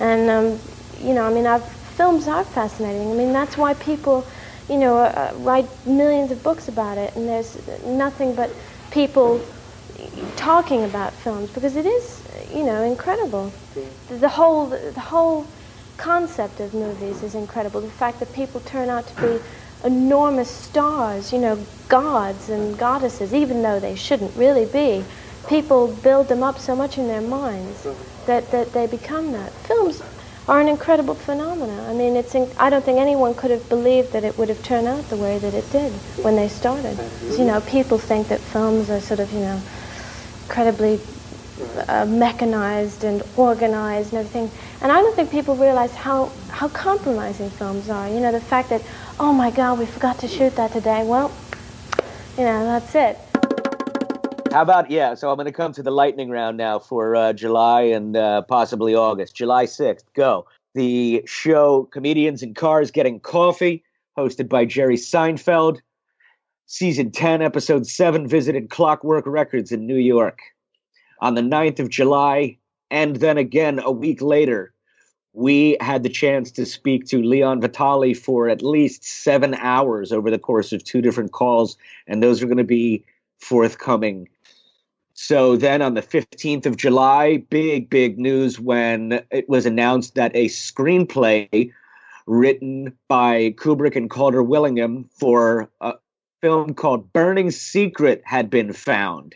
And, you know, I mean, films are fascinating. I mean, that's why people, you know, write millions of books about it, and there's nothing but people talking about films, because it is, you know, incredible. The whole concept of movies is incredible. The fact that people turn out to be enormous stars, you know, gods and goddesses, even though they shouldn't really be. People build them up so much in their minds that they become that. Films are an incredible phenomenon. I mean, I don't think anyone could have believed that it would have turned out the way that it did when they started. You know, people think that films are sort of, you know, incredibly mechanized and organized and everything. And I don't think people realize how compromising films are. You know, the fact that, oh my God, we forgot to shoot that today. Well, you know, that's it. How about, so I'm going to come to the lightning round now for July and possibly August. July 6th, go. The show Comedians in Cars Getting Coffee, hosted by Jerry Seinfeld. Season 10, Episode 7, visited Clockwork Records in New York. On the 9th of July, and then again a week later, we had the chance to speak to Leon Vitali for at least 7 hours over the course of 2 different calls, and those are going to be forthcoming. So then on the 15th of July, big news when it was announced that a screenplay written by Kubrick and Calder Willingham for a film called Burning Secret had been found.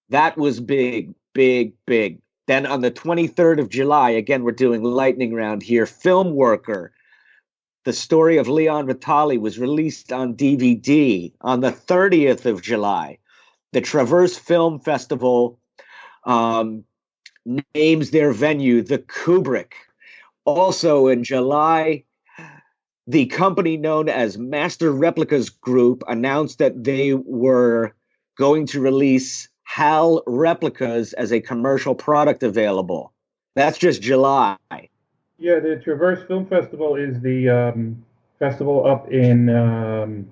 That was big. Then on the 23rd of July, again, we're doing lightning round here, Film Worker. The story of Leon Vitali was released on DVD on the 30th of July. The Traverse Film Festival names their venue the Kubrick. Also in July, the company known as Master Replicas Group announced that they were going to release HAL replicas as a commercial product available. That's just July. Yeah, the Traverse Film Festival is the festival up in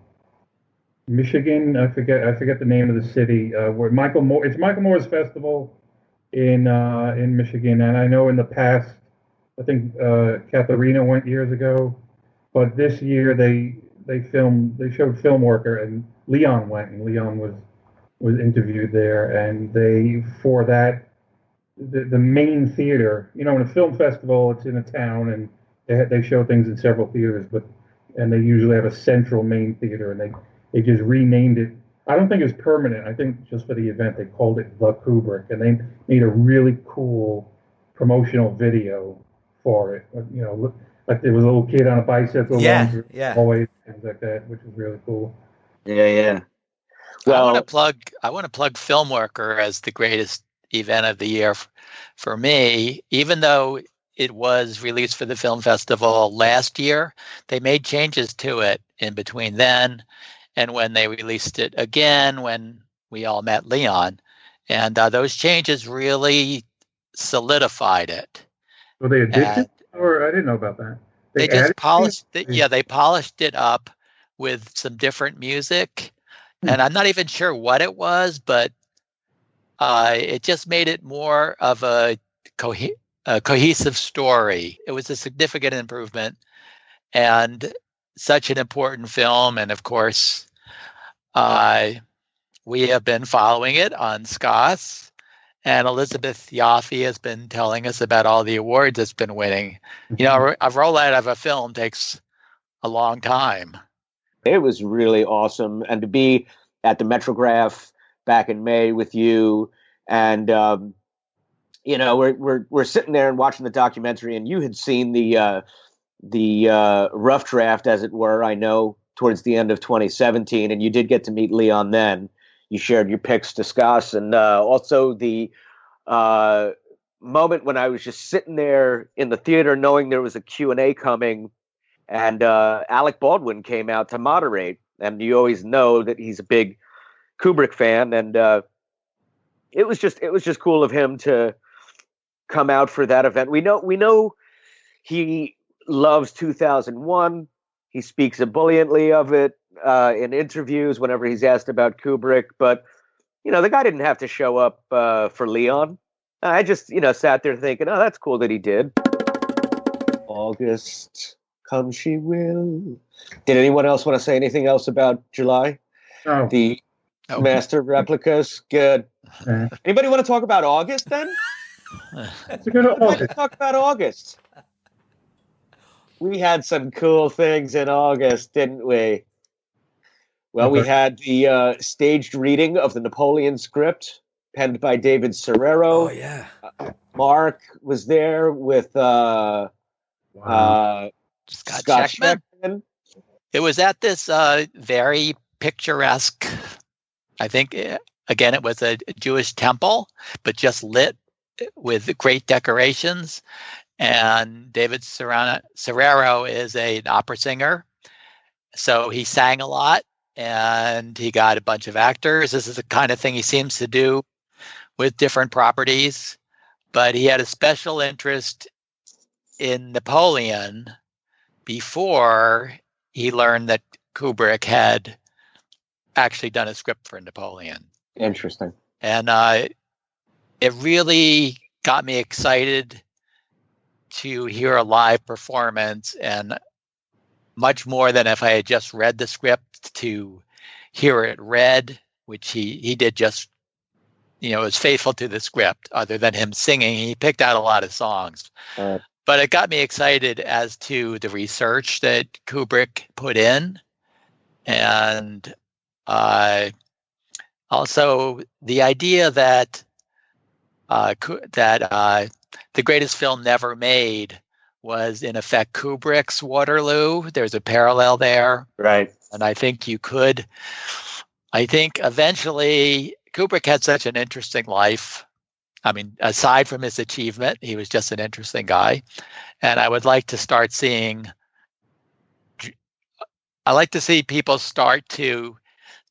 Michigan. I forget the name of the city. Where it's Michael Moore's festival in Michigan, and I know in the past, I think Katharina went years ago, but this year they showed Film Worker, and Leon went, and Leon was interviewed there, and for that the main theater, in a film festival, it's in a town, and they show things in several theaters, and they usually have a central main theater, and they just renamed it. I don't think it's permanent. I think just for the event they called it The Kubrick, and they made a really cool promotional video for it. Like there was a little kid on a bicycle, always things like that, which is really cool. Yeah. Well, I want to plug Film Worker as the greatest event of the year for me. Even though it was released for the film festival last year, they made changes to it in between then and when they released it again when we all met Leon, and those changes really solidified it. Were they addicted, or I didn't know about that? They just polished it. Yeah, they polished it up with some different music, and I'm not even sure what it was, but it just made it more of a cohesive story. It was a significant improvement, and such an important film. And of course, we have been following it on SKAS, and Elizabeth Yaffe has been telling us about all the awards it's been winning. A rollout of a film takes a long time. It was really awesome. And to be at the Metrograph back in May with you, and we're sitting there and watching the documentary, and you had seen the rough draft, as it were, I know, towards the end of 2017, and you did get to meet Leon then. You shared your picks to SKAS, and also the moment when I was just sitting there in the theater knowing there was a Q&A coming, and Alec Baldwin came out to moderate, and you always know that he's a big Kubrick fan, and it was just cool of him to come out for that event. We know he loves 2001. He speaks ebulliently of it in interviews whenever he's asked about Kubrick. But, the guy didn't have to show up for Leon. I just, sat there thinking, oh, that's cool that he did. August, come she will. Did anyone else want to say anything else about July? No. The master replicas? Good. Anybody want to talk about August then? It's a good August. Let's talk about August. We had some cool things in August, didn't we? Well, we had the staged reading of the Napoleon script, penned by David Serrero. Oh, yeah. Mark was there with Scott Scheckman. It was at this very picturesque, I think, again, it was a Jewish temple, but just lit with great decorations. And David Serrero is an opera singer, so he sang a lot, and he got a bunch of actors. This is the kind of thing he seems to do with different properties, but he had a special interest in Napoleon before he learned that Kubrick had actually done a script for Napoleon. Interesting. And it really got me excited to hear a live performance, and much more than if I had just read the script, to hear it read, which he did just, was faithful to the script other than him singing. He picked out a lot of songs. But it got me excited as to the research that Kubrick put in, and also the idea that the greatest film never made was, in effect, Kubrick's Waterloo. There's a parallel there. Right. And I think eventually Kubrick had such an interesting life. I mean, aside from his achievement, he was just an interesting guy. And I would like to see people start to,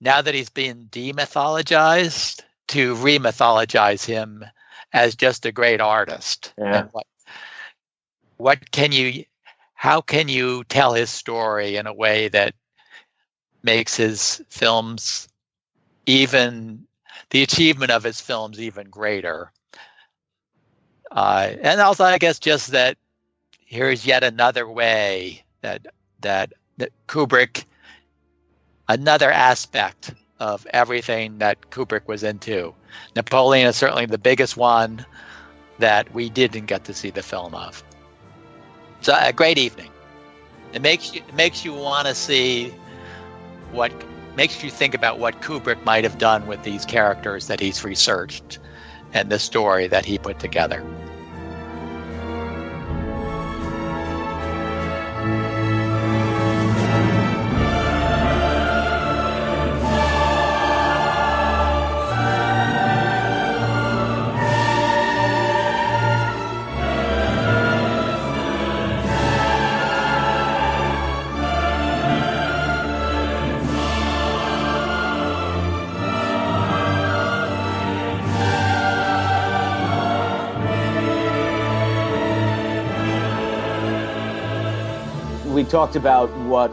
now that he's been demythologized, to remythologize him as just a great artist. Yeah. And how can you tell his story in a way that makes his films even the achievement of his films even greater? And also, I guess, just that here's yet another way that Kubrick, another aspect of everything that Kubrick was into. Napoleon is certainly the biggest one that we didn't get to see the film of. So a great evening. It makes you want to see makes you think about what Kubrick might have done with these characters that he's researched and the story that he put together. We talked about what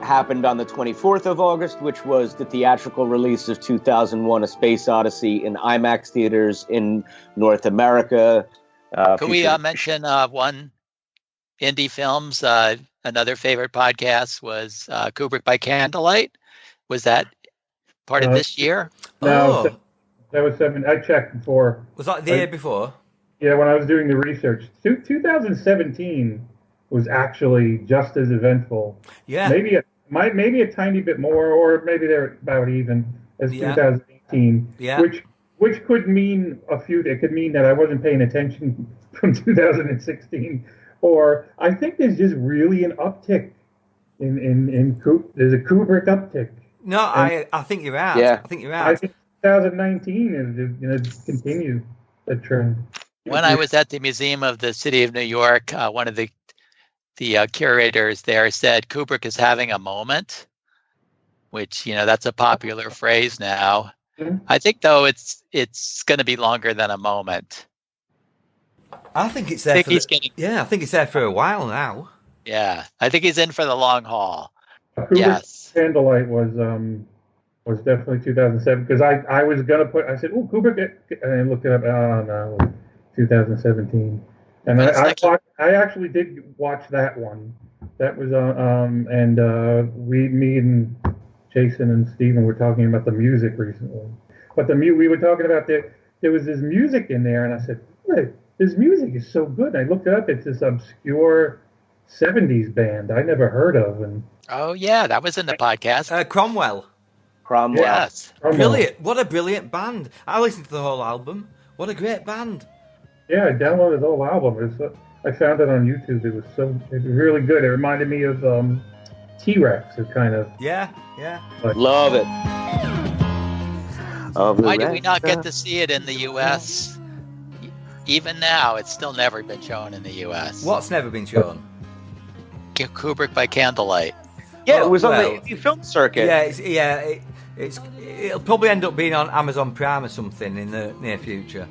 happened on the 24th of August, which was the theatrical release of 2001: A Space Odyssey in IMAX theaters in North America. Could we mention one indie films? Another favorite podcast was Kubrick by Candlelight. Was that part of this year? No, that was 7. I checked before. Was that the year before? Yeah, when I was doing the research. 2017 was actually just as eventful. Yeah. Maybe a tiny bit more, or maybe they're about even as 2018. Yeah. Which could mean a few. It could mean that I wasn't paying attention from 2016, or I think there's just really an uptick in there's a Kubrick uptick. No, I think you're right. Yeah. I think you're right. I think 2019 is going to continue the trend. When I was at the Museum of the City of New York, one of the curators there said Kubrick is having a moment, which, that's a popular phrase now. Mm-hmm. I think, though, it's going to be longer than a moment. I think it's there. I think it's there for a while now. Yeah, I think he's in for the long haul. Kubrick's Candlelight was definitely 2007, because I was gonna I said, "Oh, Kubrick," and I looked it up. Oh no, 2017. And I actually did watch that one. That was me and Jason and Stephen were talking about the music recently. But we were talking about there was this music in there, and I said, "Hey, this music is so good." And I looked it up. It's this obscure 70s band I never heard of. And oh yeah, that was in the podcast. Cromwell. Yes. Brilliant. What a brilliant band. I listened to the whole album. What a great band. Yeah, I downloaded the whole album. I found it on YouTube. It was really good. It reminded me of T-Rex. It kind of. Yeah. Love it. Why did we not get to see it in the U.S.? Even now, it's still never been shown in the U.S. What's never been shown? Kubrick by Candlelight. Yeah, it was on the indie film circuit. It'll probably end up being on Amazon Prime or something in the near future.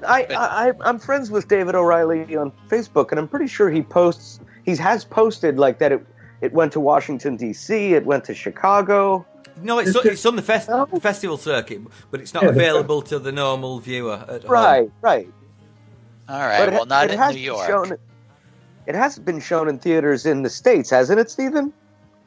I'm friends with David O'Reilly on Facebook, and I'm pretty sure he has posted like that it went to Washington, D.C., it went to Chicago. No, it's on the festival circuit, but it's not available to the normal viewer at home. Right. All right, well, not in New York. It has been shown in theaters in the States, hasn't it, Stephen?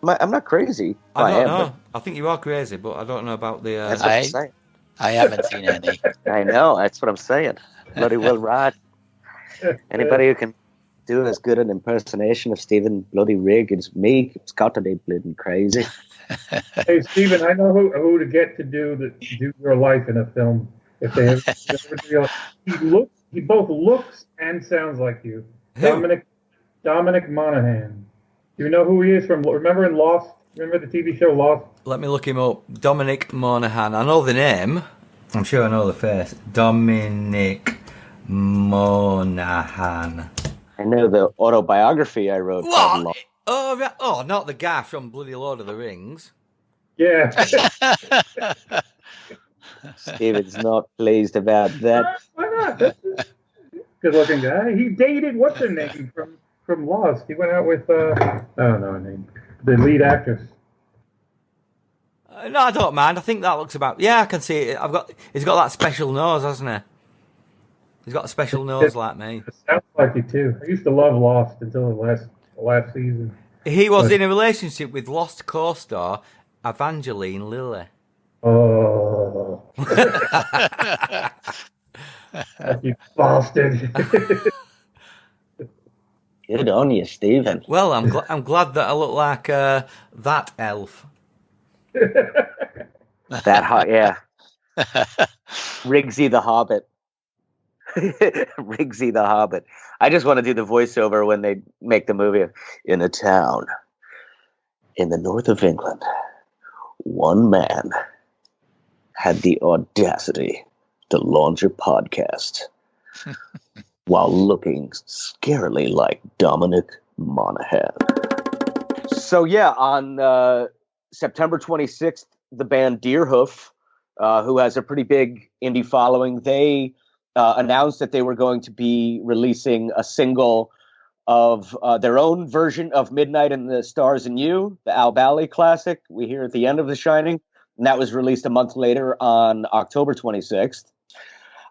I'm not crazy. I don't know. I think you are crazy, but I don't know about the... That's what I'm saying. I haven't seen any. I know, that's what I'm saying. Bloody well right. Anybody who can do as good an impersonation of Stephen Bloody Rigg as me, it's got to be bleeding crazy. Hey, Stephen, I know who to get to do your life in a film. If they have, he both looks and sounds like you. Who? Dominic Monaghan. Do you know who he is from? Remember in Lost? Remember the TV show Lost? Let me look him up. Dominic Monaghan. I know the name. I'm sure I know the face. Dominic Monaghan. I know the autobiography I wrote. What? Oh, not the guy from bloody Lord of the Rings. Yeah. Stephen's not pleased about that. Why not? Good looking guy. He dated what's her name from Lost. He went out with I don't know her name, the lead actress. No, I don't mind. I think that looks about. Yeah, I can see it. He's got that special nose, hasn't he? He's got a special nose like me. It sounds like it too. I used to love Lost until the last season. He was in a relationship with Lost co-star Evangeline Lilly. Oh, you bastard! Good on you, Stephen. Well, I'm glad that I look like that elf. Yeah. Riggsy the Hobbit. Riggsy the Hobbit. I just want to do the voiceover when they make the movie. In a town in the north of England, one man had the audacity to launch a podcast while looking scarily like Dominic Monaghan. So yeah, on September 26th, the band Deerhoof, who has a pretty big indie following, they announced that they were going to be releasing a single of their own version of Midnight and the Stars and You, the Al Bally classic we hear at the end of The Shining. And that was released a month later on October 26th.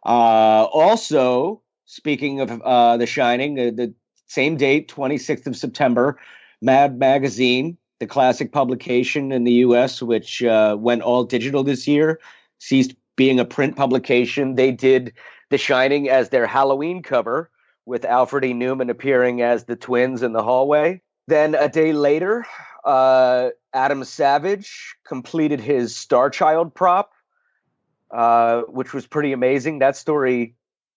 Also, speaking of The Shining, the same date, 26th of September, Mad Magazine, the classic publication in the U.S., which went all digital this year, ceased being a print publication. They did The Shining as their Halloween cover, with Alfred E. Newman appearing as the twins in the hallway. Then a day later, Adam Savage completed his Star Child prop, which was pretty amazing. That story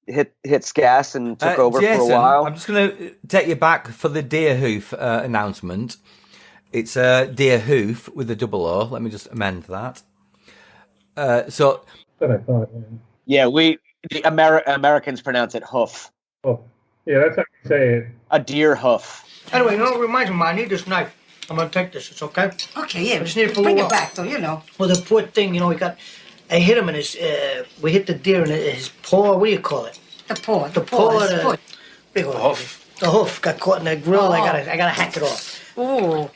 hit SKAS and took over Jason, for a while. I'm just going to take you back for the Deerhoof announcement. It's Deerhoof with a double O. Let me just amend that. So, That's what I thought. Yeah, the Americans pronounce it hoof. Oh, yeah, that's how you say it. A deer hoof. Anyway, you know what reminds me, I need this knife. I'm gonna take this. It's okay. Okay, yeah. I just need it for a bring little it while. back, though. You know. Well, the poor thing, you know, I hit him in his. We hit the deer in his paw. What do you call it? The paw. The paw. his foot. The hoof. The hoof got caught in the grill. Oh. I gotta hack it off. Ooh.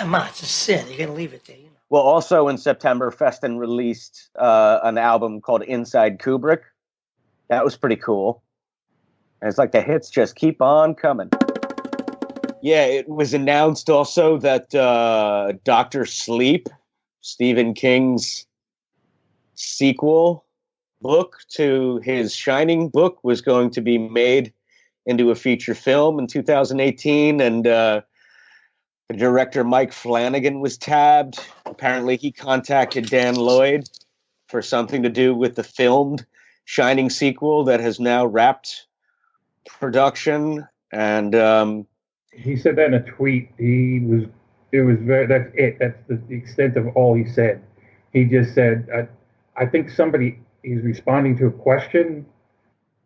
Ma, it's a sin. You gotta leave it there. You know. Well, also in September, Feston released an album called Inside Kubrick. That was pretty cool. And it's like the hits just keep on coming. Yeah, it was announced also that Dr. Sleep, Stephen King's sequel book to his Shining book, was going to be made into a feature film in 2018. And the director, Mike Flanagan, was tabbed. Apparently, he contacted Dan Lloyd for something to do with the filmed Shining sequel that has now wrapped production. And he said that in a tweet. That's it. That's the extent of all he said. He just said, I think he's responding to a question,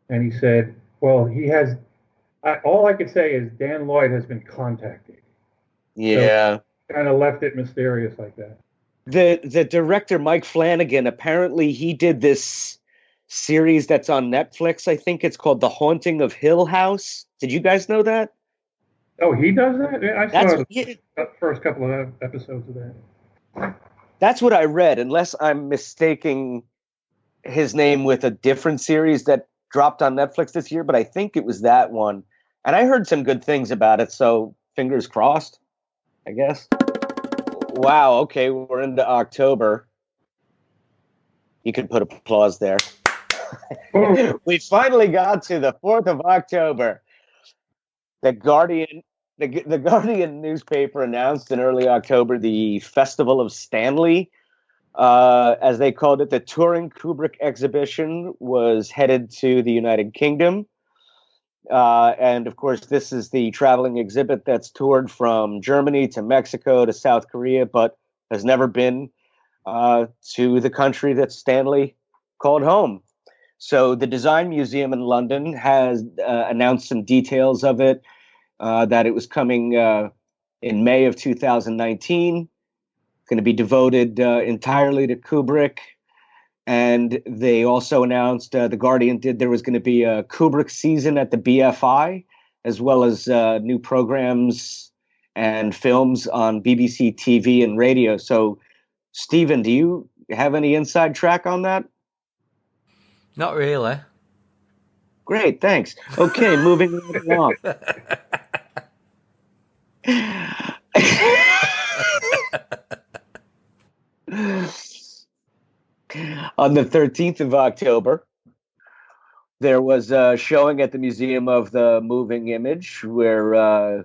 and he said, well, all I could say is Dan Lloyd has been contacted. Yeah. So kind of left it mysterious like that. The director, Mike Flanagan, apparently he did this series that's on Netflix. I think it's called The Haunting of Hill House. Did you guys know that? Oh, he does that? I saw the first couple of episodes of that. That's what I read, unless I'm mistaking his name with a different series that dropped on Netflix this year, but I think it was that one. And I heard some good things about it, so fingers crossed, I guess. Wow, okay, we're into October. You could put applause there. We finally got to the 4th of October. The Guardian newspaper announced in early October the Festival of Stanley, as they called it. The touring Kubrick exhibition was headed to the United Kingdom. And of course, this is the traveling exhibit that's toured from Germany to Mexico to South Korea, but has never been to the country that Stanley called home. So the Design Museum in London has announced some details of it, that it was coming in May of 2019, going to be devoted entirely to Kubrick. And they also announced, The Guardian did, there was going to be a Kubrick season at the BFI as well as new programs and films on BBC TV and radio. So, Stephen, do you have any inside track on that? Not really. Great, thanks. Okay, moving right along. On the 13th of October, there was a showing at the Museum of the Moving Image where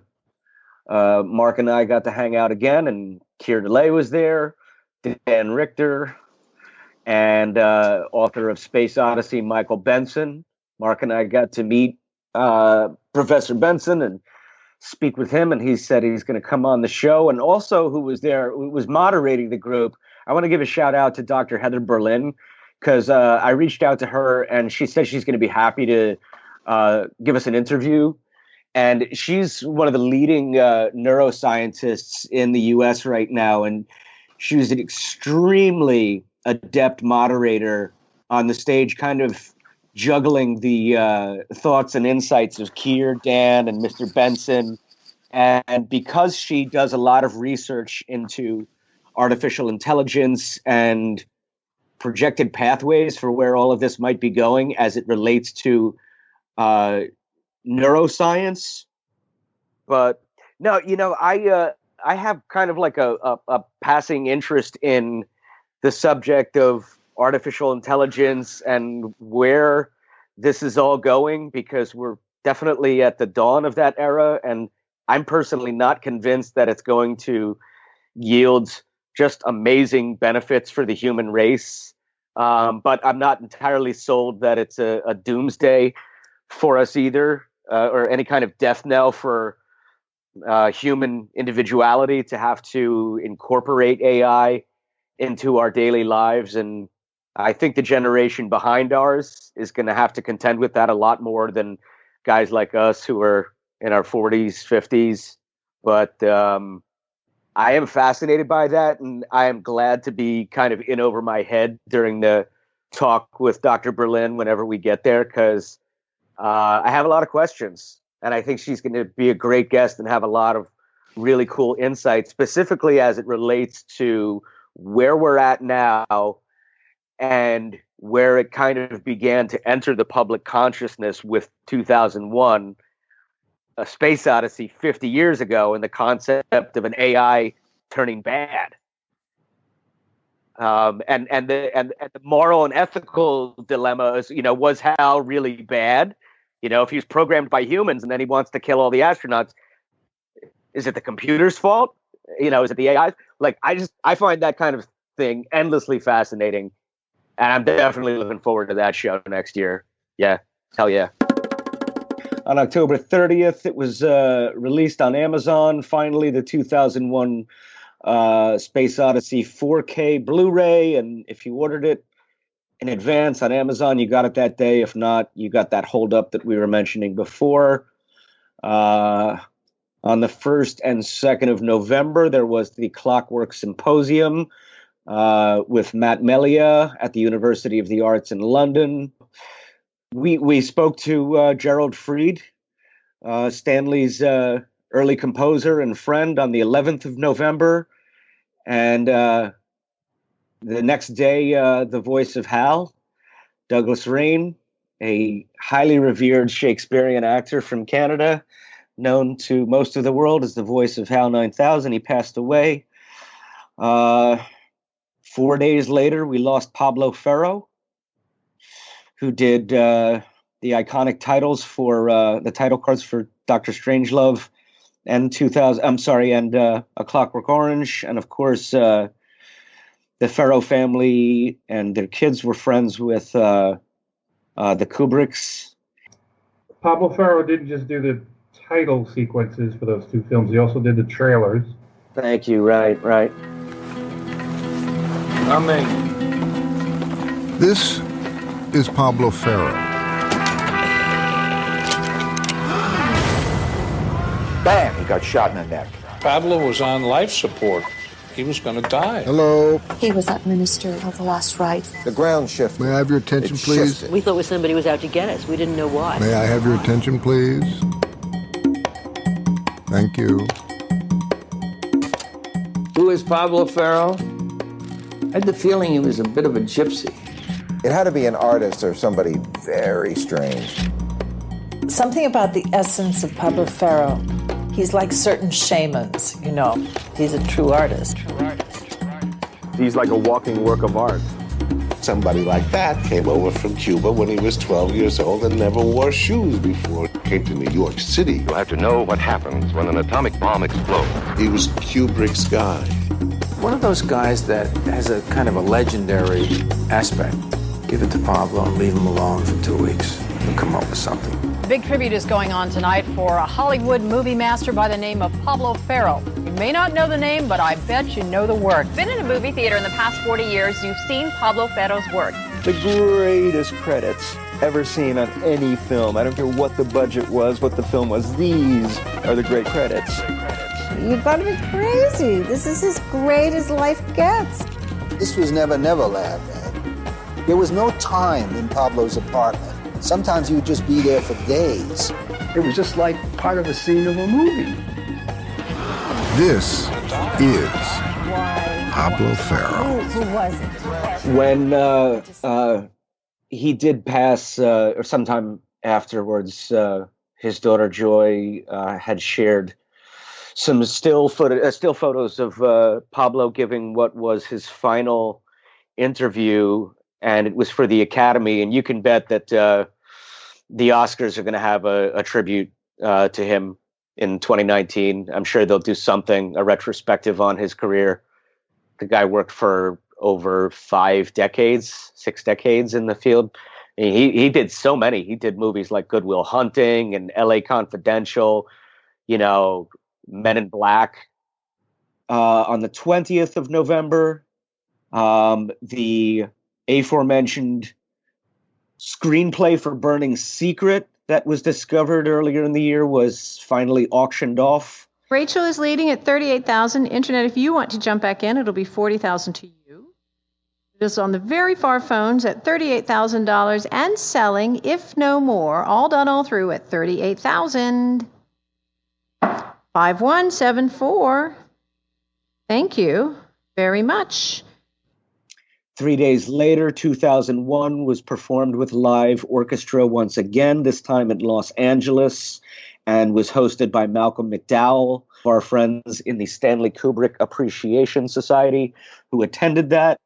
Mark and I got to hang out again, and Keir DeLay was there, Dan Richter, and author of Space Odyssey, Michael Benson. Mark and I got to meet Professor Benson and speak with him, and he said he's going to come on the show. And also who was there, who was moderating the group, I want to give a shout out to Dr. Heather Berlin, because I reached out to her, and she said she's going to be happy to give us an interview. And she's one of the leading neuroscientists in the U.S. right now, and she was an extremely adept moderator on the stage, kind of juggling the thoughts and insights of Keir, Dan, and Mr. Benson. And because she does a lot of research into artificial intelligence and projected pathways for where all of this might be going as it relates to neuroscience. But no, I have kind of like a passing interest in the subject of artificial intelligence and where this is all going, because we're definitely at the dawn of that era. And I'm personally not convinced that it's going to yield just amazing benefits for the human race. But I'm not entirely sold that it's a doomsday for us either, or any kind of death knell for human individuality to have to incorporate AI into our daily lives. And I think the generation behind ours is going to have to contend with that a lot more than guys like us who are in our 40s, 50s. But I am fascinated by that, and I am glad to be kind of in over my head during the talk with Dr. Berlin whenever we get there, because I have a lot of questions, and I think she's going to be a great guest and have a lot of really cool insights, specifically as it relates to where we're at now and where it kind of began to enter the public consciousness with 2001, A Space Odyssey 50 years ago, and the concept of an AI turning bad. And the moral and ethical dilemma is, was Hal really bad? If he was programmed by humans and then he wants to kill all the astronauts, is it the computer's fault? Is it the AI? Like, I find that kind of thing endlessly fascinating, and I'm definitely looking forward to that show next year. Yeah, hell yeah. On October 30th, it was released on Amazon. Finally, the 2001 Space Odyssey 4K Blu-ray, and if you ordered it in advance on Amazon, you got it that day. If not, you got that holdup that we were mentioning before. On the 1st and 2nd of November, there was the Clockwork Symposium with Matt Melia at the University of the Arts in London. We spoke to Gerald Fried, Stanley's early composer and friend, on the 11th of November. And the next day, the voice of Hal, Douglas Rain, a highly revered Shakespearean actor from Canada, known to most of the world as the voice of Hal 9000. He passed away. 4 days later, we lost Pablo Ferro, who did the iconic titles for the title cards for Dr. Strangelove and A Clockwork Orange, and of course the Ferro family and their kids were friends with the Kubricks. Pablo Ferro didn't just do the title sequences for those two films; he also did the trailers. Thank you. Right. Ermey. This is Pablo Ferro. Bam! He got shot in the neck. Pablo was on life support. He was going to die. Hello. He was that minister of the last rites. The ground shift. May I have your attention, please? We thought somebody was out to get us. We didn't know why. May I have your attention, please? Thank you. Who is Pablo Ferro? I had the feeling he was a bit of a gypsy. It had to be an artist or somebody very strange. Something about the essence of Pablo Ferro. He's like certain shamans, you know. He's a true artist. He's like a walking work of art. Somebody like that came over from Cuba when he was 12 years old and never wore shoes before. Came to New York City. You have to know what happens when an atomic bomb explodes. He was Kubrick's guy. One of those guys that has a kind of a legendary aspect. Give it to Pablo and leave him alone for 2 weeks. He'll come up with something. A big tribute is going on tonight for a Hollywood movie master by the name of Pablo Ferro. You may not know the name, but I bet you know the work. Been in a movie theater in the past 40 years, you've seen Pablo Ferro's work. The greatest credits ever seen on any film. I don't care what the budget was, what the film was. These are the great credits. You've got to be crazy. This is as great as life gets. This was Never Neverland, man. There was no time in Pablo's apartment. Sometimes you would just be there for days. It was just like part of a scene of a movie. This is Pablo Ferro. Who was it? When he did pass, or sometime afterwards, his daughter Joy had shared some still photos of Pablo giving what was his final interview, and it was for the Academy. And you can bet that the Oscars are going to have a tribute to him in 2019. I'm sure they'll do something, a retrospective on his career. The guy worked for over 6 decades in the field. He did so many. He did movies like Good Will Hunting and L.A. Confidential, Men in Black. On the 20th of November, the aforementioned screenplay for Burning Secret that was discovered earlier in the year was finally auctioned off. Rachel is leading at 38,000. Internet, if you want to jump back in, it'll be 40,000 to you. It is on the very far phones at $38,000 and selling, if no more, all done all through at 38,000. 5174. Thank you very much. 3 days later, 2001 was performed with live orchestra once again, this time in Los Angeles, and was hosted by Malcolm McDowell, our friends in the Stanley Kubrick Appreciation Society, who attended that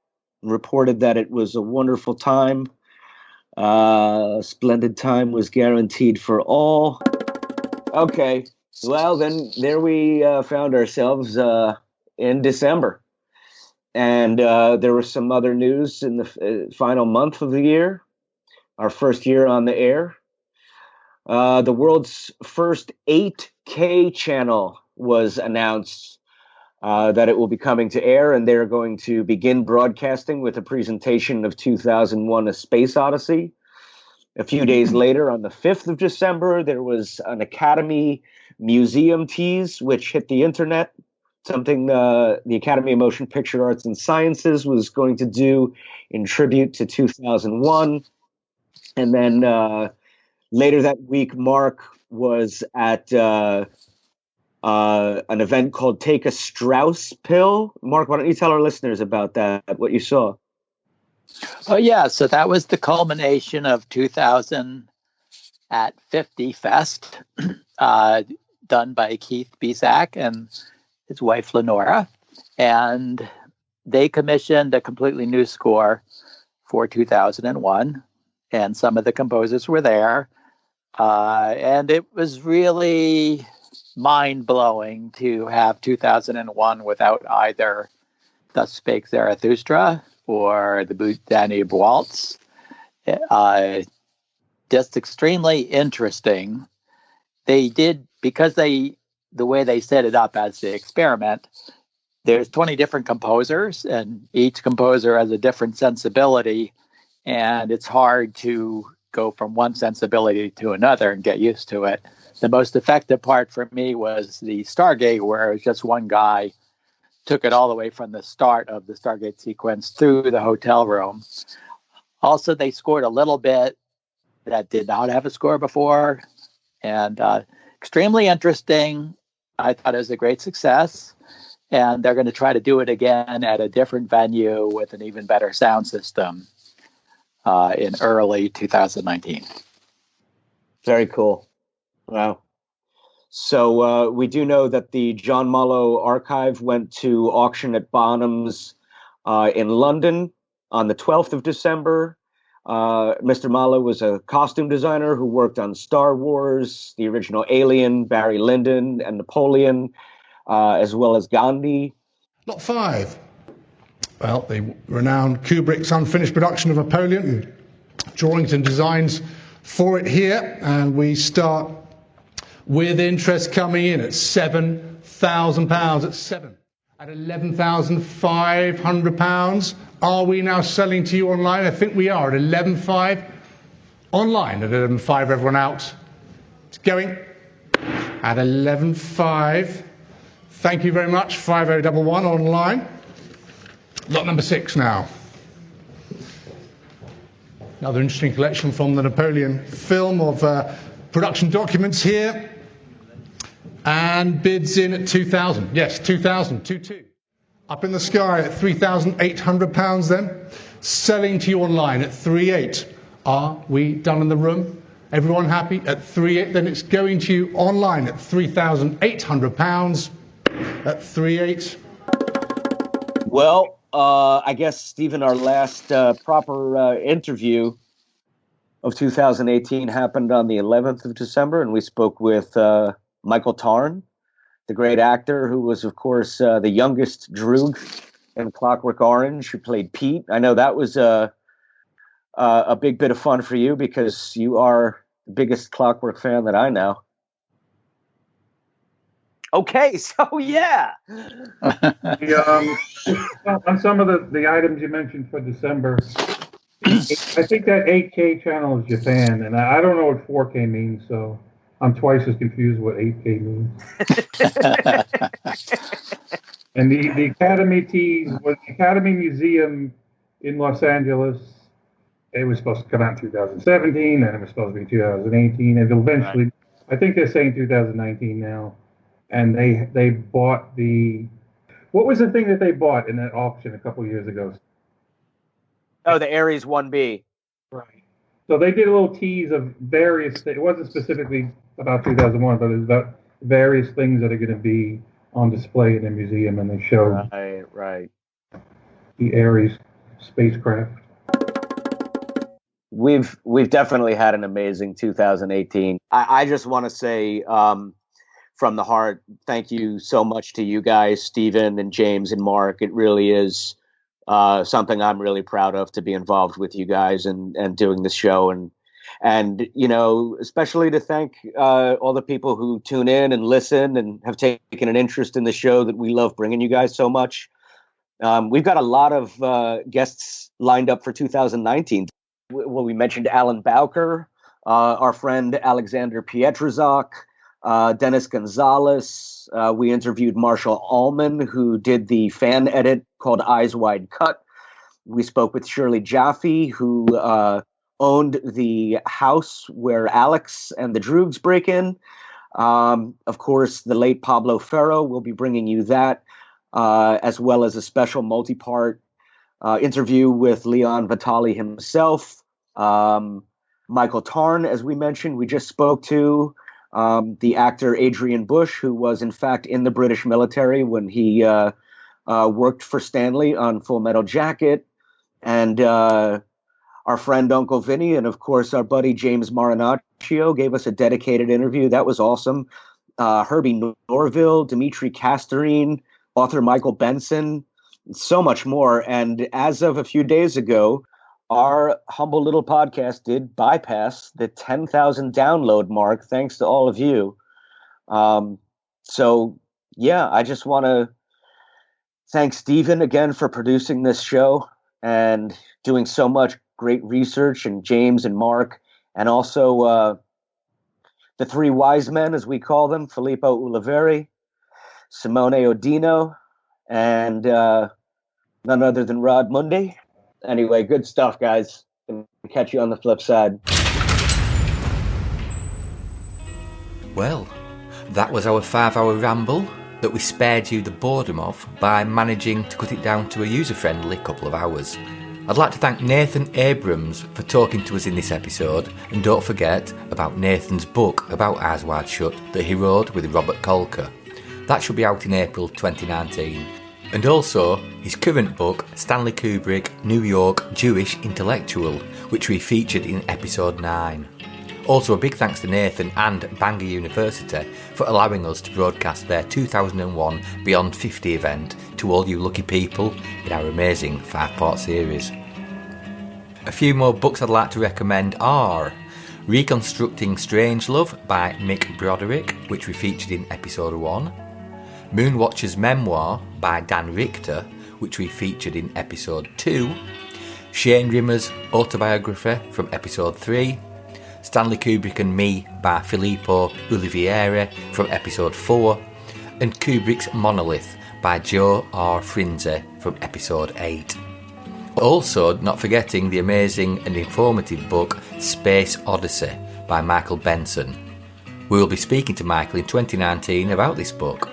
and reported that it was a wonderful time. Splendid time was guaranteed for all. Okay, well, then there we found ourselves in December. And there was some other news in the final month of the year, our first year on the air. The world's first 8K channel was announced that it will be coming to air, and they're going to begin broadcasting with a presentation of 2001: A Space Odyssey. A few days later, on the 5th of December, there was an Academy Museum tease, which hit the internet. Something the Academy of Motion Picture Arts and Sciences was going to do in tribute to 2001. And then later that week, Mark was at an event called Take a Strauss Pill. Mark, why don't you tell our listeners about that, what you saw? Oh, yeah. So that was the culmination of 2000 at 50 Fest, done by Keith Bizak and his wife Lenora, and they commissioned a completely new score for 2001, and some of the composers were there, and it was really mind-blowing to have 2001 without either Thus Spake Zarathustra or the Danube Waltz. Just extremely interesting. They did, because the way they set it up as the experiment, there's 20 different composers, and each composer has a different sensibility, and it's hard to go from one sensibility to another and get used to it. The most effective part for me was the Stargate, where it was just one guy took it all the way from the start of the Stargate sequence through the hotel room. Also, they scored a little bit that did not have a score before, and extremely interesting. I thought it was a great success. And they're going to try to do it again at a different venue with an even better sound system in early 2019. Very cool. Wow. So we do know that the John Mullo archive went to auction at Bonham's in London on the 12th of December. Mr. Mullo was a costume designer who worked on Star Wars, the original Alien, Barry Lyndon, and Napoleon, as well as Gandhi. Lot 5. Well, the renowned Kubrick's unfinished production of Napoleon, drawings and designs for it here, and we start with interest coming in at £7,000 at 7. At £11,500, are we now selling to you online? I think we are at 11,500 online. At 11,500, everyone out. It's going at 11,500. Thank you very much. 5011 online. Lot number 6 now. Another interesting collection from the Napoleon film of production documents here. And bids in at 2,000. Yes, 2,000. 2,200. Up in the sky at £3,800 then. Selling to you online at 3,800. Are we done in the room? Everyone happy? At 3,800. Then it's going to you online at £3,800. At 3,800. Well, I guess, Stephen, our last proper interview of 2018 happened on the 11th of December, and we spoke with Michael Tarn, the great actor who was, of course, the youngest Droog in Clockwork Orange, who played Pete. I know that was a big bit of fun for you because you are the biggest Clockwork fan that I know. Okay, so yeah. On some of the items you mentioned for December, I think that 8K channel is Japan, and I don't know what 4K means, so I'm twice as confused what 8K means. And the Academy tease was the Academy Museum in Los Angeles. It was supposed to come out in 2017, and it was supposed to be 2018, and eventually, right. I think they're saying 2019 now. And they bought what was the thing that they bought in that auction a couple years ago? Oh, the Ares 1B. Right. So they did a little tease of various things. It wasn't specifically about 2001, but it was about various things that are going to be on display in the museum, and they showed right. the Ares spacecraft. We've definitely had an amazing 2018. I just want to say, from the heart, thank you so much to you guys, Stephen and James and Mark. It really is something I'm really proud of, to be involved with you guys and doing this show. And you know, especially to thank all the people who tune in and listen and have taken an interest in the show that we love bringing you guys so much. We've got a lot of guests lined up for 2019. Well, we mentioned Alan Bowker, our friend Alexander Pietrzak, Dennis Gonzalez. We interviewed Marshall Allman, who did the fan edit called Eyes Wide Cut. We spoke with Shirley Jaffe, who owned the house where Alex and the Droogs break in. Of course, the late Pablo Ferro will be bringing you that, as well as a special multi-part interview with Leon Vitali himself. Michael Tarn, as we mentioned, we just spoke to. The actor Adrian Bush, who was in fact in the British military when he worked for Stanley on Full Metal Jacket, and our friend Uncle Vinny, and of course our buddy James Marinaccio gave us a dedicated interview. That was awesome. Herbie Norville, Dimitri Kastorine, author Michael Benson, so much more. And as of a few days ago, our humble little podcast did bypass the 10,000 download mark, thanks to all of you. So, yeah, I just want to thank Stephen again for producing this show and doing so much great research, and James and Mark, and also the three wise men, as we call them, Filippo Ulivari, Simone Odino, and none other than Rod Mundy. Anyway, good stuff, guys. Catch you on the flip side. Well, That was our 5-hour ramble that we spared you the boredom of by managing to cut it down to a user-friendly couple of hours. I'd like to thank Nathan Abrams for talking to us in this episode, and don't forget about Nathan's book about Eyes Wide Shut that he wrote with Robert Kolker. That should be out in April 2019. And also his current book, Stanley Kubrick, New York Jewish Intellectual, which we featured in episode 9. Also a big thanks to Nathan and Bangor University for allowing us to broadcast their 2001 Beyond 50 event to all you lucky people in our amazing 5-part series. A few more books I'd like to recommend are Reconstructing Strangelove by Mick Broderick, which we featured in episode 1, Moonwatcher's Memoir by Dan Richter, which we featured in episode 2, Shane Rimmer's autobiography from episode 3, Stanley Kubrick and Me by Filippo Olivieri from episode 4, and Kubrick's Monolith by Joe R. Frinze from episode 8. Also, not forgetting the amazing and informative book Space Odyssey by Michael Benson. We will be speaking to Michael in 2019 about this book.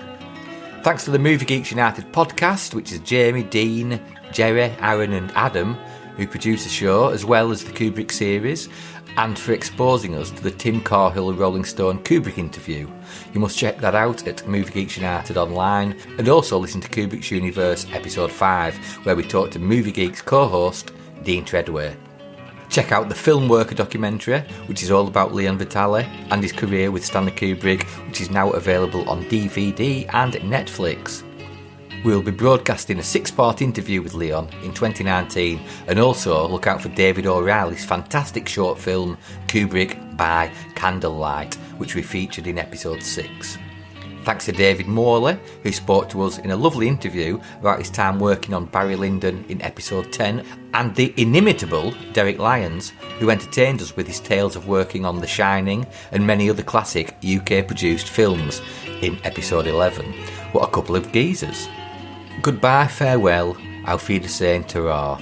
Thanks to the Movie Geeks United podcast, which is Jamie, Dean, Jerry, Aaron and Adam, who produce the show, as well as the Kubrick series, and for exposing us to the Tim Carhill Rolling Stone Kubrick interview. You must check that out at Movie Geeks United online, and also listen to Kubrick's Universe episode 5, where we talk to Movie Geeks co-host Dean Treadway. Check out the Film Worker documentary, which is all about Leon Vitali and his career with Stanley Kubrick, which is now available on DVD and Netflix. We'll be broadcasting a 6-part interview with Leon in 2019, and also look out for David O'Reilly's fantastic short film Kubrick by Candlelight, which we featured in episode 6. Thanks to David Morley, who spoke to us in a lovely interview about his time working on Barry Lyndon in episode 10, and the inimitable Derek Lyons, who entertained us with his tales of working on The Shining and many other classic UK-produced films in episode 11. What a couple of geezers. Goodbye, farewell, auf Wiedersehen, ta-ra,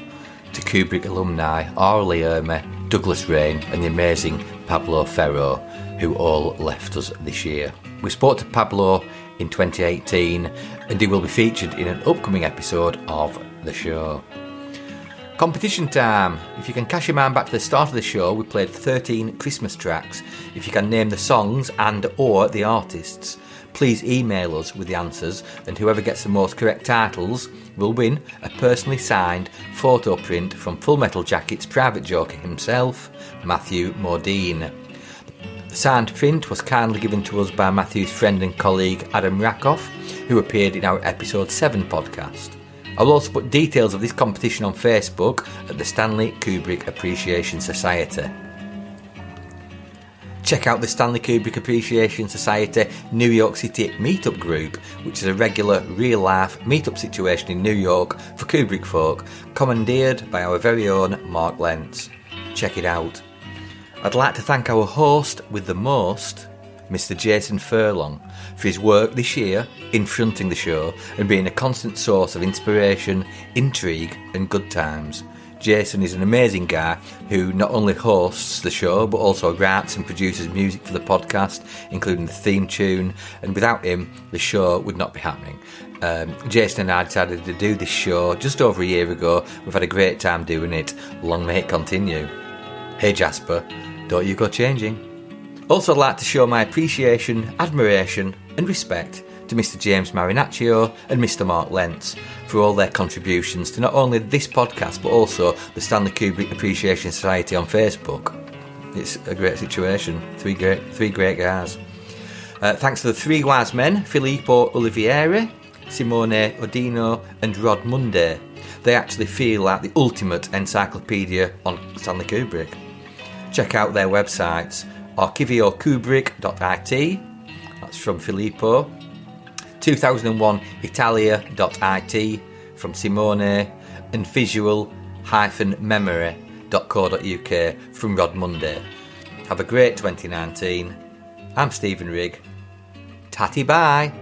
to Kubrick alumni Arlie Ermey, Douglas Rain and the amazing Pablo Ferro, who all left us this year. We spoke to Pablo in 2018, and he will be featured in an upcoming episode of the show. Competition time. If you can cash your mind back to the start of the show, we played 13 Christmas tracks. If you can name the songs and or the artists, please email us with the answers, and whoever gets the most correct titles will win a personally signed photo print from Full Metal Jacket's private joker himself, Matthew Modine. The signed print was kindly given to us by Matthew's friend and colleague Adam Rakoff, who appeared in our episode 7 podcast. I will also put details of this competition on Facebook at the Stanley Kubrick Appreciation Society. Check out the Stanley Kubrick Appreciation Society New York City meetup group, which is a regular real-life meetup situation in New York for Kubrick folk, commandeered by our very own Mark Lentz. Check it out. I'd like to thank our host with the most, Mr. Jason Furlong, for his work this year in fronting the show and being a constant source of inspiration, intrigue and good times. Jason is an amazing guy who not only hosts the show but also writes and produces music for the podcast, including the theme tune, and without him the show would not be happening. Jason and I decided to do this show just over a year ago. We've had a great time doing it. Long may it continue. Hey Jasper, don't you go changing. Also, I'd like to show my appreciation, admiration and respect to Mr. James Marinaccio and Mr. Mark Lentz for all their contributions to not only this podcast but also the Stanley Kubrick Appreciation Society on Facebook. It's a great situation. Three great guys. Thanks to the three wise men, Filippo Olivieri, Simone Odino and Rod Munday. They actually feel like the ultimate encyclopedia on Stanley Kubrick. Check out their websites, archiviokubrick.it, that's from Filippo, 2001italia.it from Simone, and visual-memory.co.uk from Rod Munday. Have a great 2019. I'm Stephen Rigg. Tatty bye.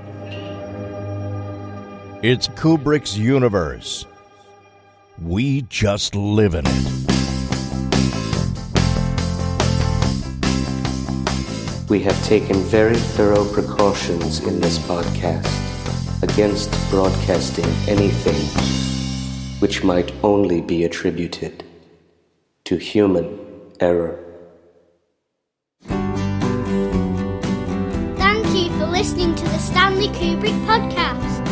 It's Kubrick's universe. We just live in it. We have taken very thorough precautions in this podcast against broadcasting anything which might only be attributed to human error. Thank you for listening to the Stanley Kubrick Podcast.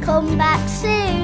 Come back soon.